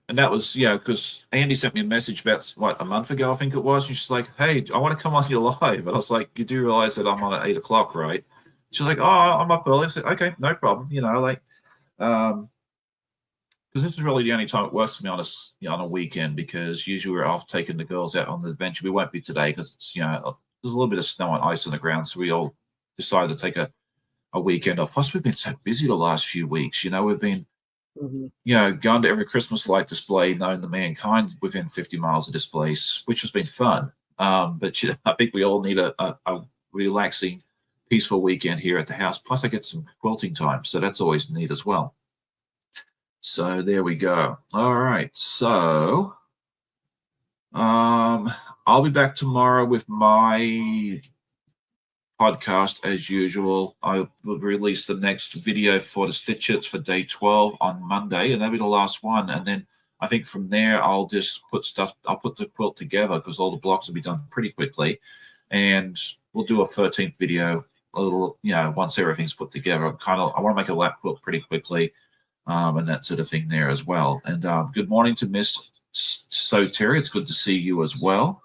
Speaker 1: and that was, because Andy sent me a message about a month ago, I think it was. And she's like, "Hey, I want to come on your live." And I was like, "You do realize that I'm on at 8 o'clock, right?" She's like, "Oh, I'm up early." I said, "Okay, no problem." Because this is really the only time it works for me on a weekend, because usually we're off taking the girls out on the adventure. We won't be today because it's there's a little bit of snow and ice on the ground, so we all decided to take a weekend off. Plus, we've been so busy the last few weeks. We've been gone to every Christmas light display known to mankind within 50 miles of this place, which has been fun. But I think we all need a relaxing, peaceful weekend here at the house. Plus, I get some quilting time, so that's always neat as well. So there we go. All right. So I'll be back tomorrow with my podcast as usual. I will release the next video for the stitchets for day 12 on Monday, and that'll be the last one. And then I think from there I'll just put the quilt together, because all the blocks will be done pretty quickly, and we'll do a 13th video a little, once everything's put together. I want to make a lap quilt pretty quickly, and that sort of thing there as well. And good morning to Miss Terry. It's good to see you as well.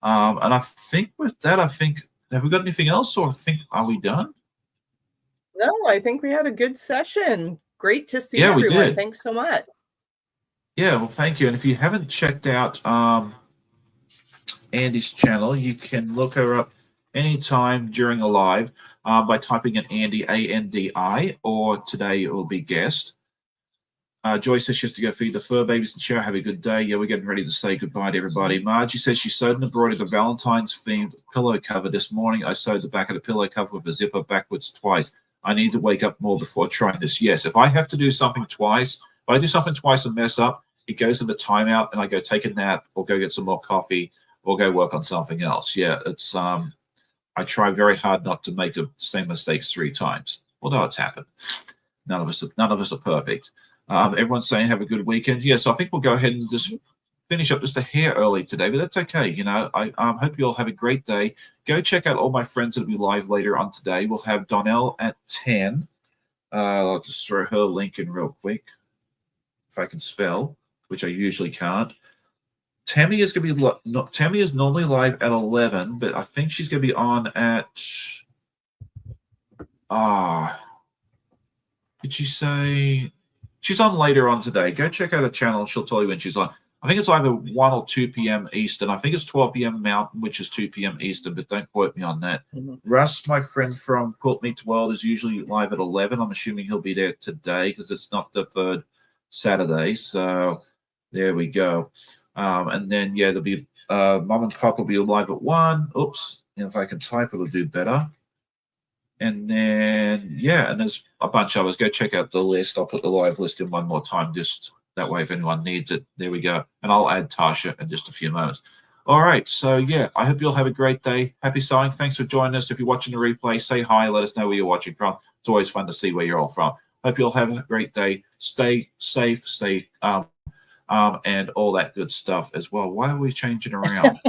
Speaker 1: And I think with that, have we got anything else, or are we done?
Speaker 2: No, I think we had a good session. Great to see everyone. We did. Thanks so much.
Speaker 1: Yeah, well, thank you. And if you haven't checked out Andi's channel, you can look her up anytime during a live by typing in Andi, A-N-D-I, or today it will be guest. Joyce says she has to go feed the fur babies and shower. Have a good day. Yeah, we're getting ready to say goodbye to everybody. Margie says she sewed and embroidered a Valentine's-themed pillow cover this morning. I sewed the back of the pillow cover with a zipper backwards twice. I need to wake up more before trying this. Yes, if I have to do something twice, if I do something twice and mess up, it goes into timeout, and I go take a nap or go get some more coffee or go work on something else. Yeah, it's I try very hard not to make the same mistakes 3 times, although it's happened. None of us are perfect. Everyone's saying have a good weekend. Yes, I think we'll go ahead and just finish up just a hair early today, but that's okay. I hope you all have a great day. Go check out all my friends that'll be live later on today. We'll have Donnell at 10. I'll just throw her link in real quick, if I can spell, which I usually can't. Tammy is going to be Tammy is normally live at 11, but I think she's going to be on at did she say? She's on later on today. Go check out her channel, and she'll tell you when she's on. I think it's either 1 or 2 p.m. Eastern. I think it's 12 p.m. Mountain, which is 2 p.m. Eastern, but don't quote me on that. Russ, my friend from Quilt Meets World, is usually live at 11. I'm assuming he'll be there today because it's not the third Saturday. So there we go. And then, there'll be Mom and Pop will be live at 1. Oops. And if I can type, it'll do better. And then, and there's a bunch of others. Go check out the list. I'll put the live list in one more time, just that way if anyone needs it. There we go. And I'll add Tasha in just a few moments. All right. So, I hope you'll have a great day. Happy sewing. Thanks for joining us. If you're watching the replay, say hi. Let us know where you're watching from. It's always fun to see where you're all from. Hope you'll have a great day. Stay safe. Stay and all that good stuff as well. Why are we changing around?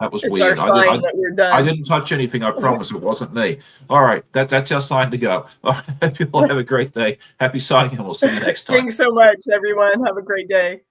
Speaker 1: That was weird. I didn't touch anything. I promise it wasn't me. All right. That's our sign to go. All right. Hope you all have a great day. Happy sewing, and we'll see you next time.
Speaker 2: Thanks so much, everyone. Have a great day.